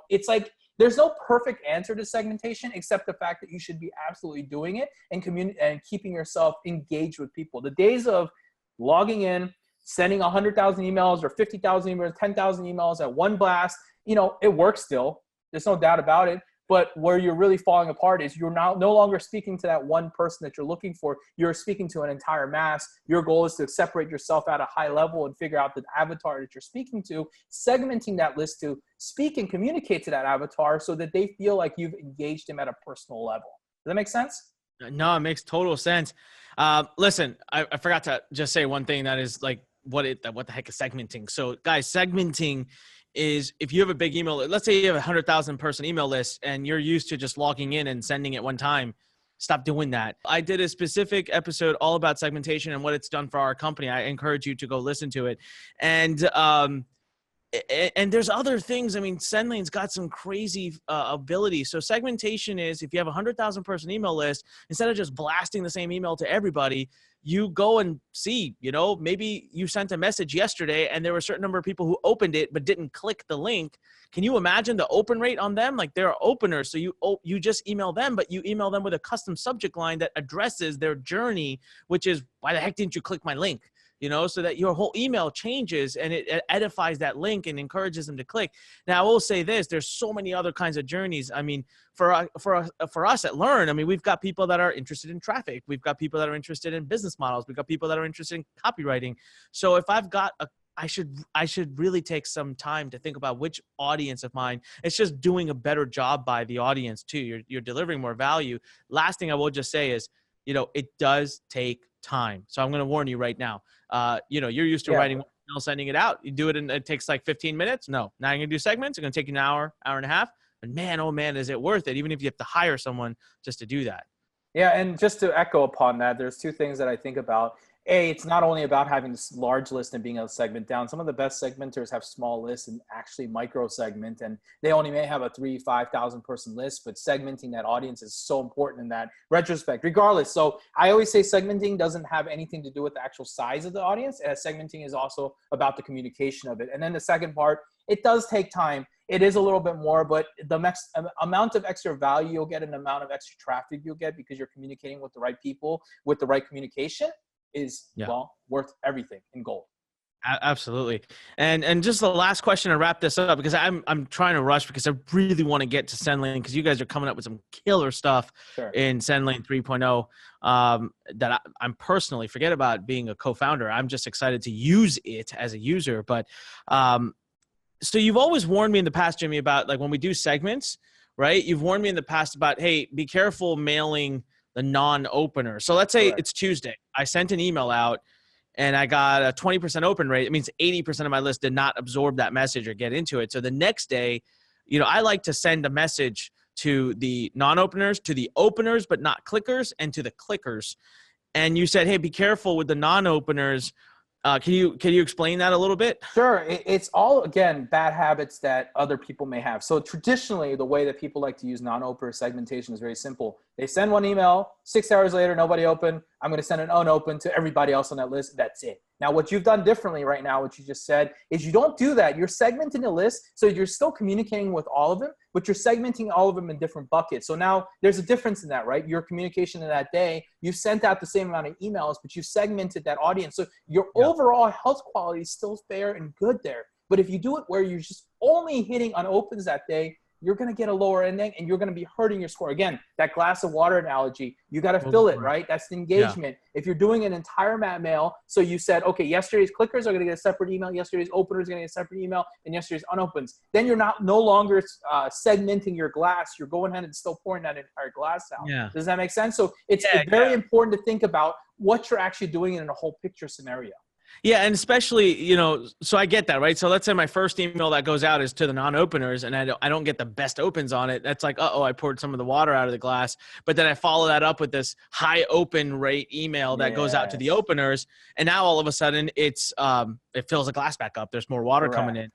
It's like there's no perfect answer to segmentation except the fact that you should be absolutely doing it and keeping yourself engaged with people. The days of logging in, sending 100,000 emails or 50,000 emails, 10,000 emails at one blast, it works still. There's no doubt about it. But where you're really falling apart is you're now no longer speaking to that one person that you're looking for. You're speaking to an entire mass. Your goal is to separate yourself at a high level and figure out the avatar that you're speaking to, segmenting that list to speak and communicate to that avatar so that they feel like you've engaged them at a personal level. Does that make sense? No, it makes total sense. Listen, I forgot to just say one thing that is like, what the heck is segmenting? So guys, segmenting is if you have a big email, let's say you have a 100,000 person email list and you're used to just logging in and sending at one time, stop doing that. I did a specific episode all about segmentation and what it's done for our company. I encourage you to go listen to it. And there's other things. I mean, Sendlane's got some crazy ability. So segmentation is if you have a 100,000 person email list, instead of just blasting the same email to everybody, you go and see, maybe you sent a message yesterday and there were a certain number of people who opened it but didn't click the link. Can you imagine the open rate on them? Like they're openers. So you just email them, but you email them with a custom subject line that addresses their journey, which is, why the heck didn't you click my link? So that your whole email changes and it edifies that link and encourages them to click. Now, I will say this, there's so many other kinds of journeys. I mean, for us at Lurn, I mean, we've got people that are interested in traffic. We've got people that are interested in business models. We've got people that are interested in copywriting. So if I've got I should really take some time to think about which audience of mine. It's just doing a better job by the audience too. You're delivering more value. Last thing I will just say is, it does take time. So I'm going to warn you right now. You're used to writing one email, sending it out. You do it and it takes like 15 minutes. No, now you're going to do segments. It's going to take you an hour and a half. And man, oh man, is it worth it? Even if you have to hire someone just to do that. Yeah. And just to echo upon that, there's 2 things that I think about. It's not only about having this large list and being able to segment down. Some of the best segmenters have small lists and actually micro segment, and they only may have a 3,000-5,000 person list, but segmenting that audience is so important in that retrospect, regardless. So I always say segmenting doesn't have anything to do with the actual size of the audience. Segmenting is also about the communication of it. And then the second part, it does take time. It is a little bit more, but the amount of extra value you'll get and the amount of extra traffic you'll get because you're communicating with the right people with the right communication is, worth everything in gold. Absolutely. And just the last question to wrap this up, because I'm trying to rush because I really want to get to Sendlane, because you guys are coming up with some killer stuff Sure. in Sendlane 3.0 that I'm personally, forget about being a co-founder. I'm just excited to use it as a user. But so you've always warned me in the past, Jimmy, about like when we do segments, right? You've warned me in the past about, hey, be careful mailing the non-opener. So let's say it's Tuesday. I sent an email out and I got a 20% open rate. It means 80% of my list did not absorb that message or get into it. So the next day, I like to send a message to the non-openers, to the openers, but not clickers, and to the clickers. And you said, hey, be careful with the non-openers. Can you explain that a little bit? Sure. It's all, again, bad habits that other people may have. So traditionally, the way that people like to use non-opener segmentation is very simple. They send one email, 6 hours later, nobody opened. I'm going to send an unopened to everybody else on that list. That's it. Now, what you've done differently right now, what you just said, is you don't do that. You're segmenting the list, so you're still communicating with all of them, but you're segmenting all of them in different buckets. So now there's a difference in that, right? Your communication in that day, you sent out the same amount of emails, but you segmented that audience. So your overall health quality is still fair and good there. But if you do it where you're just only hitting unopens that day, you're going to get a lower ending and you're going to be hurting your score. Again, that glass of water analogy, you got to fill it, right? That's the engagement. Yeah. If you're doing an entire mail, so you said, okay, yesterday's clickers are going to get a separate email, yesterday's openers are going to get a separate email, and yesterday's unopens. Then you're no longer segmenting your glass. You're going ahead and still pouring that entire glass out. Yeah. Does that make sense? So it's very important to think about what you're actually doing in a whole picture scenario. Yeah, and especially, so I get that, right? So let's say my first email that goes out is to the non-openers, and I don't get the best opens on it. That's like, I poured some of the water out of the glass. But then I follow that up with this high open rate email that goes out to the openers, and now all of a sudden it fills the glass back up. There's more water coming in.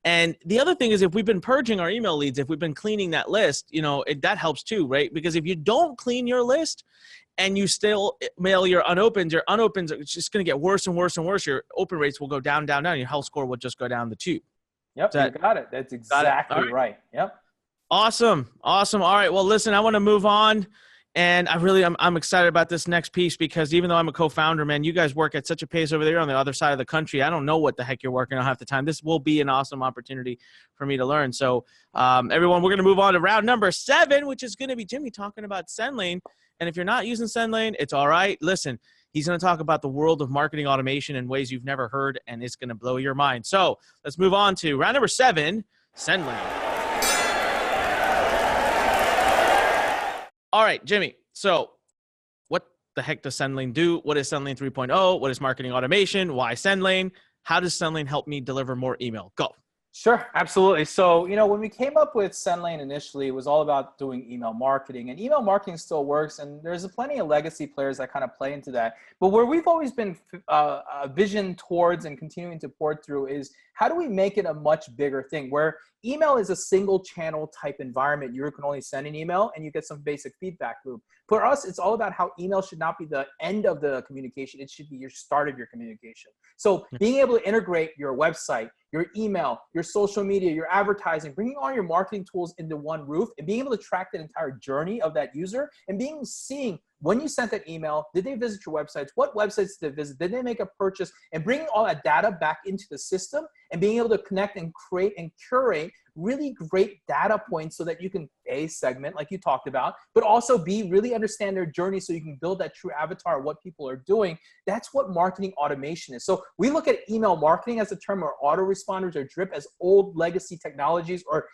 And the other thing is, if we've been purging our email leads, if we've been cleaning that list, that helps too, right? Because if you don't clean your list and you still mail your unopens are just going to get worse and worse and worse. Your open rates will go down, down, down. Your health score will just go down the tube. Yep, you got it. That's exactly right. Yep. Awesome. All right. Well, listen, I want to move on. And I'm excited about this next piece, because even though I'm a co-founder, man, you guys work at such a pace over there on the other side of the country. I don't know what the heck you're working on half the time. This will be an awesome opportunity for me to learn. So everyone, we're going to move on to round number 7, which is going to be Jimmy talking about Sendlane. And if you're not using Sendlane, it's all right. Listen, he's going to talk about the world of marketing automation in ways you've never heard, and it's going to blow your mind. So let's move on to round number 7, Sendlane. All right, Jimmy. So what the heck does Sendlane do? What is Sendlane 3.0? What is marketing automation? Why Sendlane? How does Sendlane help me deliver more email? Go. Sure, absolutely. So, when we came up with Sendlane initially, it was all about doing email marketing, and email marketing still works. And there's plenty of legacy players that kind of play into that. But where we've always been vision towards and continuing to port through is, how do we make it a much bigger thing where email is a single channel type environment? You can only send an email and you get some basic feedback loop. For us, it's all about how email should not be the end of the communication. It should be your start of your communication. So being able to integrate your website, your email, your social media, your advertising, bringing all your marketing tools into one roof and being able to track that entire journey of that user and seeing when you sent that email, did they visit your websites? What websites did they visit? Did they make a purchase? And bringing all that data back into the system and being able to connect and create and curate really great data points so that you can A, segment like you talked about, but also B, really understand their journey so you can build that true avatar of what people are doing. That's what marketing automation is. So we look at email marketing as a term, or autoresponders or drip, as old legacy technologies or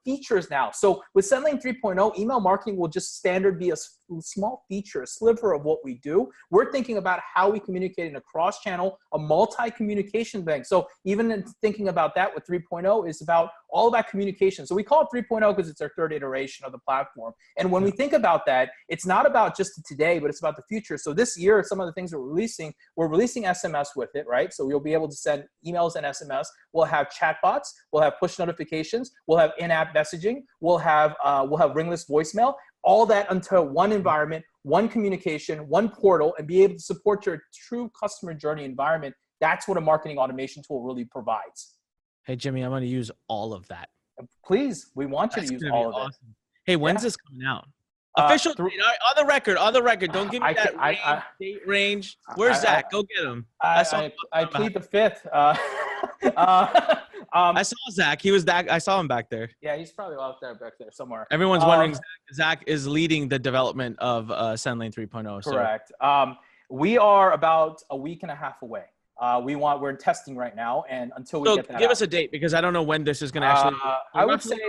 features now. So with Sendlane 3.0, email marketing will just standard be a small feature, a sliver of what we do. We're thinking about how we communicate in a cross-channel, a multi-communication bank. So even in thinking about that with 3.0 is about all about communication. So we call it 3.0 because it's our third iteration of the platform. And when we think about that, it's not about just today, but it's about the future. So this year, some of the things we're releasing SMS with it, right? So you'll be able to send emails and SMS. We'll have chatbots. We'll have push notifications. We'll have in-app messaging. We'll have ringless voicemail. All that into one environment, one communication, one portal, and be able to support your true customer journey environment. That's what a marketing automation tool really provides. Hey, Jimmy, I'm going to use all of that. Please, we want you to use all of it. Hey, when's this coming out? Official date, all right, on the record. Don't give me date range. Where's Zach? Go get him. I plead the fifth. I saw Zach. I saw him back there. Yeah, he's probably back there somewhere. Everyone's wondering, Zach is leading the development of Sendlane 3.0. Correct. So. We are about a week and a half away. We're in testing right now, and until we get that give us a date, because I don't know when this is going to actually. I would say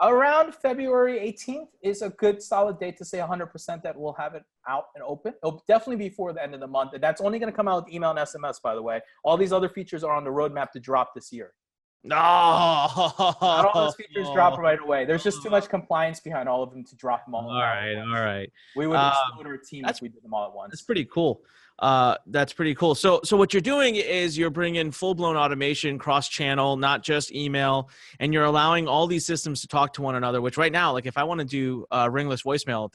around February 18th is a good solid date to say 100% that we'll have it out and open. It'll definitely before the end of the month, and that's only going to come out with email and SMS. By the way, all these other features are on the roadmap to drop this year. No, not all those features drop right away. There's just too much compliance behind all of them to drop them all. All right. We would explode our team if we did them all at once. That's pretty cool. That's pretty cool. So what you're doing is you're bringing full-blown automation, cross-channel, not just email, and you're allowing all these systems to talk to one another. Which right now, like if I want to do ringless voicemail,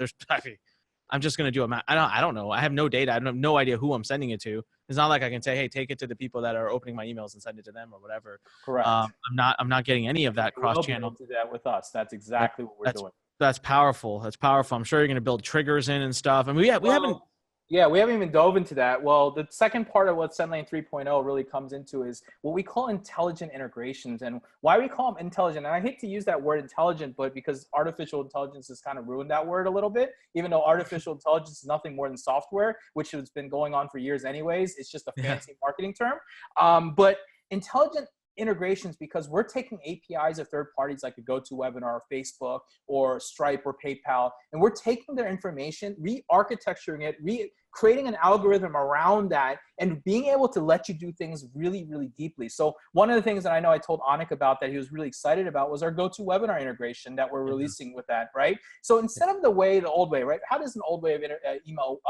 I'm just going to do it. I don't know. I have no data. I have no idea who I'm sending it to. It's not like I can say, hey, take it to the people that are opening my emails and send it to them or whatever. Correct. I'm not getting any of that cross-channel. Do that with us. That's exactly what we're doing. That's powerful. I'm sure you're going to build triggers in and stuff. And we haven't. Yeah, we haven't even dove into that. Well, the second part of what Sendlane 3.0 really comes into is what we call intelligent integrations. And why we call them intelligent, and I hate to use that word intelligent, but because artificial intelligence has kind of ruined that word a little bit, even though artificial intelligence is nothing more than software, which has been going on for years anyways. It's just a fancy marketing term. But intelligent integrations, because we're taking APIs of third parties like a Gotowebinar or Facebook or Stripe or PayPal, and we're taking their information, re-architecturing it, creating an algorithm around that, and being able to let you do things really, really deeply. So one of the things that I know I told Anik about that he was really excited about was our Gotowebinar integration that we're releasing with that, right? So instead of the old way, right? How does an old way of email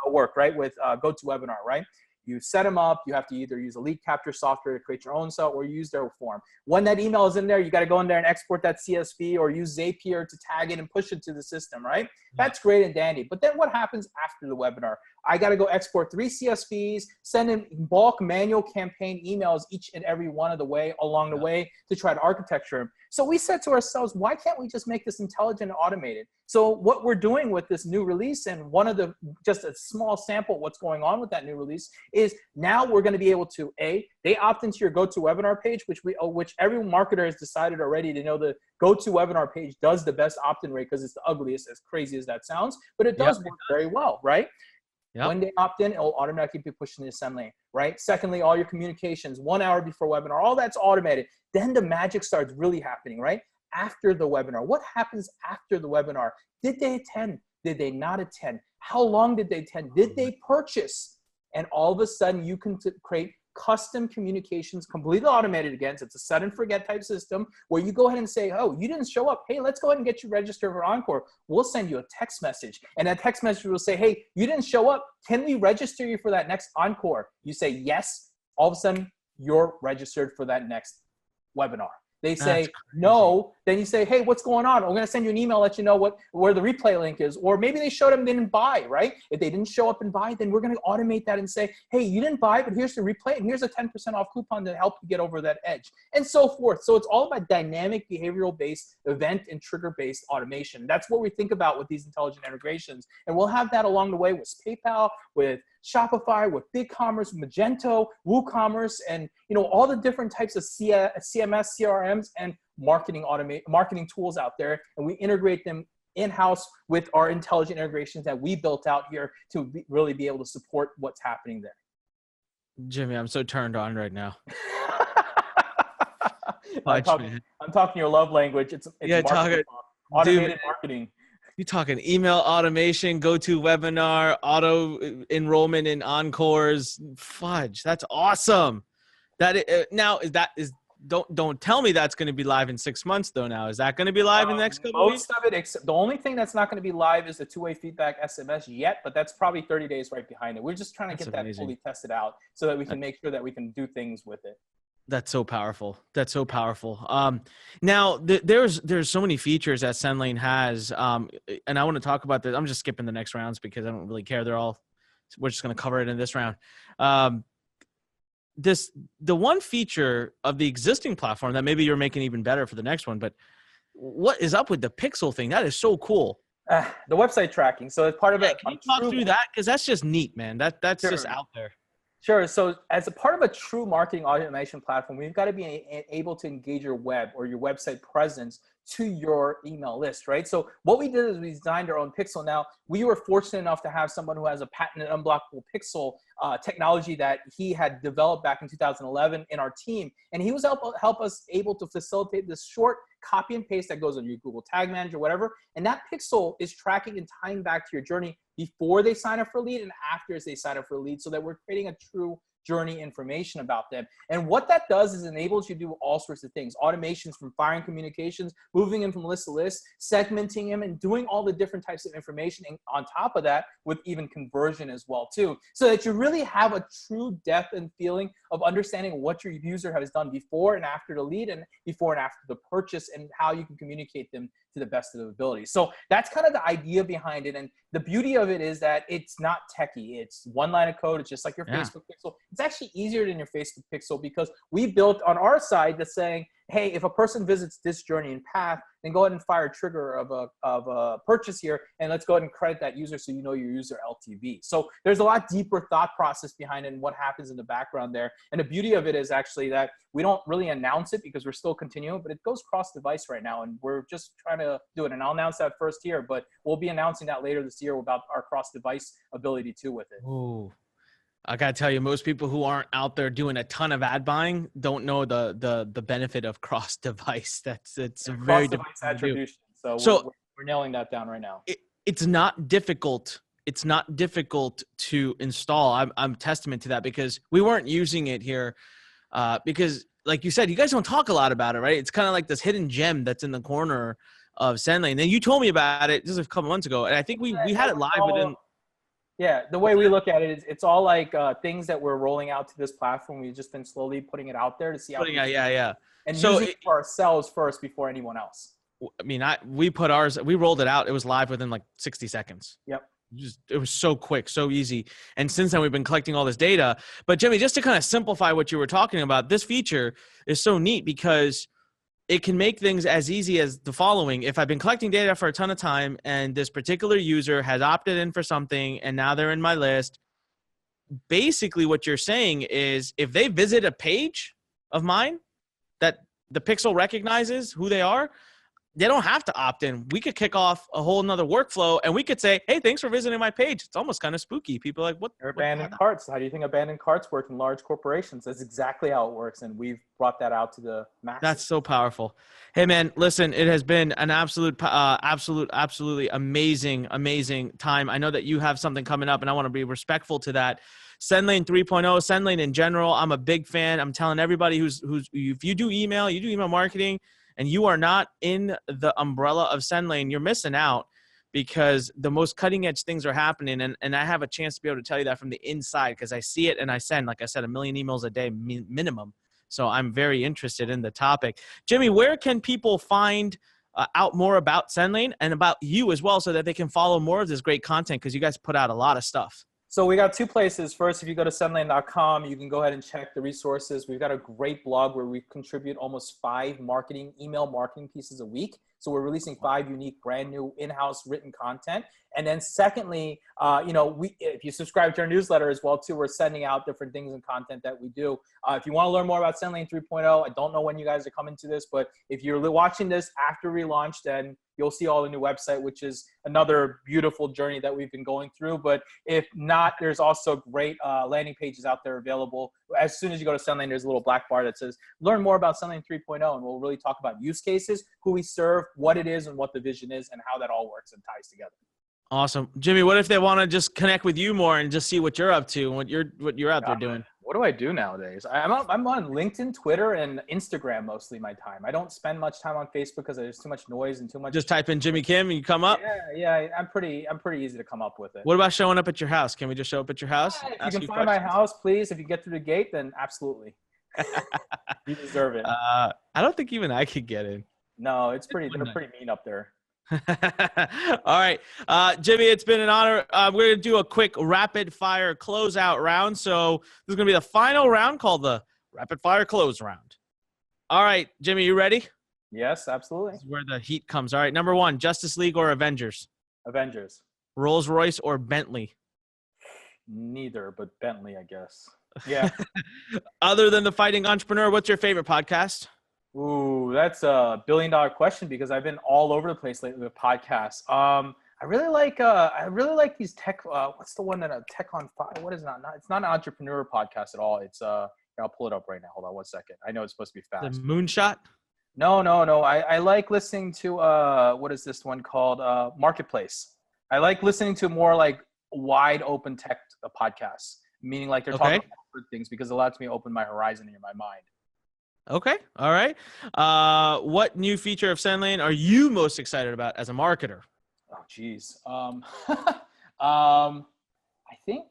work, right? With Gotowebinar, right? You set them up. You have to either use a lead capture software to create your own cell or use their form. When that email is in there, you got to go in there and export that CSV or use Zapier to tag it and push it to the system, right? That's great and dandy. But then what happens after the webinar? I got to go export 3 CSVs, send in bulk manual campaign emails each and every one of the way along the way to try to architecture them. So we said to ourselves, why can't we just make this intelligent and automated? So what we're doing with this new release, and just a small sample of what's going on with that new release, is now we're going to be able to, they opt into your Gotowebinar page, which every marketer has decided already to know the Gotowebinar page does the best opt-in rate because it's the ugliest, as crazy as that sounds, but it does work very well, right? When they opt in, it'll automatically be pushed into Sendlane, right? Secondly, all your communications, 1 hour before webinar, all that's automated. Then the magic starts really happening, right? After the webinar. What happens after the webinar? Did they attend? Did they not attend? How long did they attend? Did they purchase? And all of a sudden, you can create custom communications, completely automated again. So it's a set and forget type system where you go ahead and say, oh, you didn't show up. Hey, let's go ahead and get you registered for Encore. We'll send you a text message. And that text message will say, hey, you didn't show up. Can we register you for that next Encore? You say yes. All of a sudden, you're registered for that next webinar. They say no, then you say, hey, what's going on? I'm going to send you an email, let you know where the replay link is. Or maybe they showed up and didn't buy, right? If they didn't show up and buy, then we're going to automate that and say, hey, you didn't buy, but here's the replay, and here's a 10% off coupon to help you get over that edge, and so forth. So it's all about dynamic behavioral-based, event and trigger-based automation. That's what we think about with these intelligent integrations. And we'll have that along the way with PayPal, with Shopify, with BigCommerce, Magento, WooCommerce, and all the different types of CMS, CRMs, and marketing tools out there, and we integrate them in-house with our intelligent integrations that we built out here to really be able to support what's happening there. Jimmy, I'm so turned on right now. I'm talking your love language. It's automated marketing. You're talking email automation, Gotowebinar, auto enrollment in Encores. Fudge, that's awesome. Don't tell me that's going to be live in 6 months though. Now, is that going to be live in the next couple of weeks? Most of it, except the only thing that's not going to be live is the two-way feedback SMS yet, but that's probably 30 days right behind it. We're just trying to get that fully tested out so that we can make sure that we can do things with it. That's so powerful. That's so powerful. Now there's so many features that Sendlane has, and I want to talk about this. I'm just skipping the next rounds because I don't really care. We're just going to cover it in this round. The one feature of the existing platform that maybe you're making even better for the next one, but what is up with the pixel thing? That is so cool. The website tracking. So it's part of it. Can you talk through that? Because that's just neat, man. That's Sure. just out there. Sure. So as a part of a true marketing automation platform, we've got to be able to engage your web or your website presence to your email list, right? So what we did is we designed our own pixel. Now, we were fortunate enough to have someone who has a patented unblockable pixel technology that he had developed back in 2011 in our team. And he was help us able to facilitate this short copy and paste that goes on your Google Tag Manager, whatever. And that pixel is tracking and tying back to your journey before they sign up for a lead and after they sign up for a lead, so that we're creating a true journey information about them. And what that does is enables you to do all sorts of things. Automations from firing communications, moving them from list to list, segmenting them, and doing all the different types of information. And on top of that, with even conversion as well too. So that you really have a true depth and feeling of understanding what your user has done before and after the lead and before and after the purchase, and how you can communicate them to the best of their ability. So that's kind of the idea behind it. And the beauty of it is that it's not techie. It's one line of code. It's just like your Facebook pixel. It's actually easier than your Facebook pixel because we built on our side that's saying, hey, if a person visits this journey and path, then go ahead and fire a trigger of a purchase here, and let's go ahead and credit that user so you know your user LTV. So there's a lot deeper thought process behind it and what happens in the background there. And the beauty of it is actually that we don't really announce it because we're still continuing, but it goes cross-device right now, and we're just trying to do it. And I'll announce that first here, but we'll be announcing that later this year about our cross-device ability too with it. Ooh. I gotta tell you, most people who aren't out there doing a ton of ad buying don't know the benefit of cross device. It's a very cross-device attribution. So we're nailing that down right now. It's not difficult. It's not difficult to install. I'm testament to that because we weren't using it here because, like you said, you guys don't talk a lot about it, right? It's kind of like this hidden gem that's in the corner of Sendlane. Then you told me about it just a couple months ago, and I think we had it live within. Yeah, the way we look at it is it's all like things that we're rolling out to this platform. We've just been slowly putting it out there to see how and so using it for ourselves first before anyone else. I mean, we rolled it out. It was live within like 60 seconds. Yep. It was so quick, so easy. And since then, we've been collecting all this data. But Jimmy, just to kind of simplify what you were talking about, this feature is so neat because it can make things as easy as the following. If I've been collecting data for a ton of time and this particular user has opted in for something and now they're in my list, basically what you're saying is if they visit a page of mine that the pixel recognizes who they are, they don't have to opt in. We could kick off a whole nother workflow and we could say, hey, thanks for visiting my page. It's almost kind of spooky. People are like, what? Abandoned carts. How do you think abandoned carts work in large corporations? That's exactly how it works. And we've brought that out to the max. That's so powerful. Hey man, listen, it has been an absolutely amazing time. I know that you have something coming up and I want to be respectful to that. Sendlane 3.0, Sendlane in general. I'm a big fan. I'm telling everybody who's if you do email marketing, and you are not in the umbrella of Sendlane, you're missing out because the most cutting edge things are happening. And I have a chance to be able to tell you that from the inside because I see it and I send, like I said, 1 million emails a day minimum. So I'm very interested in the topic. Jimmy, where can people find out more about Sendlane and about you as well so that they can follow more of this great content because you guys put out a lot of stuff? So we got two places. First, if you go to sendlane.com, you can go ahead and check the resources. We've got a great blog where we contribute almost 5 email marketing pieces a week. So we're releasing 5 unique, brand new in-house written content. And then secondly, if you subscribe to our newsletter as well too, we're sending out different things and content that we do. If you want to learn more about Sendlane 3.0, I don't know when you guys are coming to this, but if you're watching this after relaunch, then you'll see all the new website, which is another beautiful journey that we've been going through. But if not, there's also great landing pages out there available. As soon as you go to Sendlane, there's a little black bar that says, learn more about Sendlane 3.0. And we'll really talk about use cases, who we serve, what it is, and what the vision is, and how that all works and ties together. Awesome. Jimmy, what if they want to just connect with you more and just see what you're up to and what you're out there doing? What do I do nowadays? I'm on LinkedIn, Twitter, and Instagram mostly my time. I don't spend much time on Facebook because there's too much noise and too much. Just type in Jimmy Kim and you come up? Yeah. I'm pretty easy to come up with it. What about showing up at your house? Can we just show up at your house? Yeah, if you can find my house, please. If you get through the gate, then absolutely. You deserve it. I don't think even I could get in. No, they're pretty mean up there. All right. Jimmy, it's been an honor. We're going to do a quick rapid fire closeout round. So this is going to be the final round called the rapid fire close round. All right, Jimmy, you ready? Yes, absolutely. This is where the heat comes. All right. Number 1, Justice League or Avengers? Avengers. Rolls Royce or Bentley? Neither, but Bentley, I guess. Yeah. Other than The Fighting Entrepreneur, what's your favorite podcast? Ooh, that's a $1 billion question because I've been all over the place lately with podcasts. I really like these tech. What's the one that Tech on Fire? What is it? It's not an entrepreneur podcast at all. It's I'll pull it up right now. Hold on 1 second. I know it's supposed to be fast. The Moonshot? No. I like listening to what is this one called? Marketplace. I like listening to more like wide open tech podcasts, meaning like they're talking about things because it allows me to open my horizon in my mind. Okay. All right. What new feature of Sendlane are you most excited about as a marketer? Oh, geez. I think,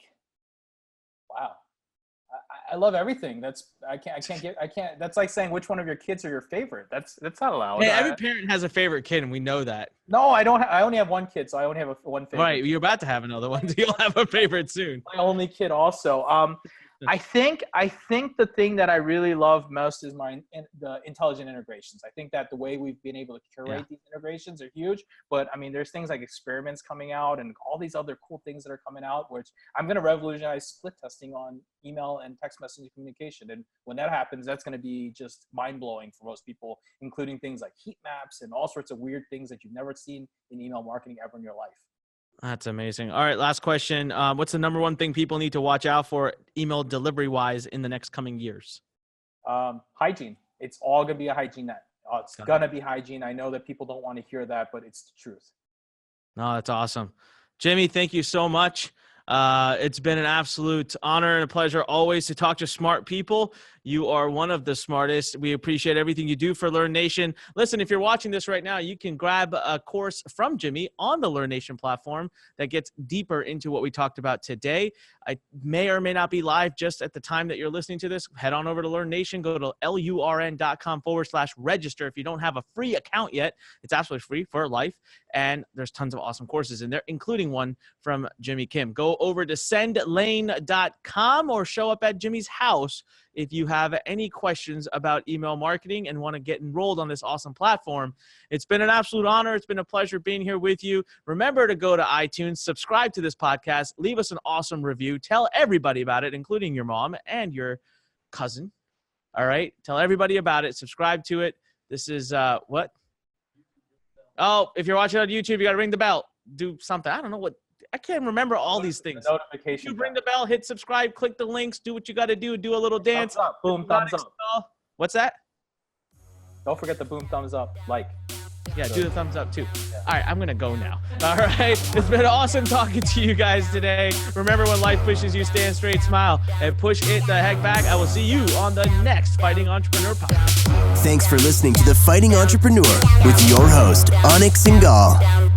wow. I love everything. That's like saying which one of your kids are your favorite. That's not allowed. Hey, every parent has a favorite kid, and we know that. No, I don't. I only have one kid, so I only have one favorite. Right, you're about to have another one. So you'll have a favorite soon. My only kid, also. I think the thing that I really love most is the intelligent integrations. I think that the way we've been able to curate these integrations are huge. But I mean, there's things like experiments coming out and all these other cool things that are coming out, which I'm going to revolutionize split testing on email and text messaging communication. And when that happens, that's going to be just mind blowing for most people, including things like heat maps and all sorts of weird things that you've never seen in email marketing ever in your life. That's amazing. All right, last question. What's the number one thing people need to watch out for email delivery-wise in the next coming years? Hygiene. It's all going to be a hygiene net. It's going to be hygiene. I know that people don't want to hear that, but it's the truth. No, that's awesome. Jimmy, thank you so much. It's been an absolute honor and a pleasure always to talk to smart people. You are one of the smartest. We appreciate everything you do for Lurn Nation. Listen, if you're watching this right now, you can grab a course from Jimmy on the Lurn Nation platform that gets deeper into what we talked about today. I may or may not be live just at the time that you're listening to this. Head on over to Lurn Nation. Go to lurn.com/register. If you don't have a free account yet, it's absolutely free for life. And there's tons of awesome courses in there, including one from Jimmy Kim. Go over to sendlane.com or show up at Jimmy's house if you have any questions about email marketing and want to get enrolled on this awesome platform. It's been an absolute honor. It's been a pleasure being here with you. Remember to go to iTunes, subscribe to this podcast, leave us an awesome review, tell everybody about it, including your mom and your cousin. All right? Tell everybody about it. Subscribe to it. This is what? Oh, if you're watching on YouTube, you got to ring the bell. Do something. I don't know what. I can't remember all these things. The notification. You ring the bell, hit subscribe, click the links, do what you got to do a little dance. Thumbs up. Boom, thumbs up. What's that? Don't forget the boom, thumbs up. Like. Yeah, do the thumbs up too. Yeah. All right, I'm going to go now. All right. It's been awesome talking to you guys today. Remember, when life pushes you, stand straight, smile, and push it the heck back. I will see you on the next Fighting Entrepreneur podcast. Thanks for listening to The Fighting Entrepreneur with your host, Anik Singal.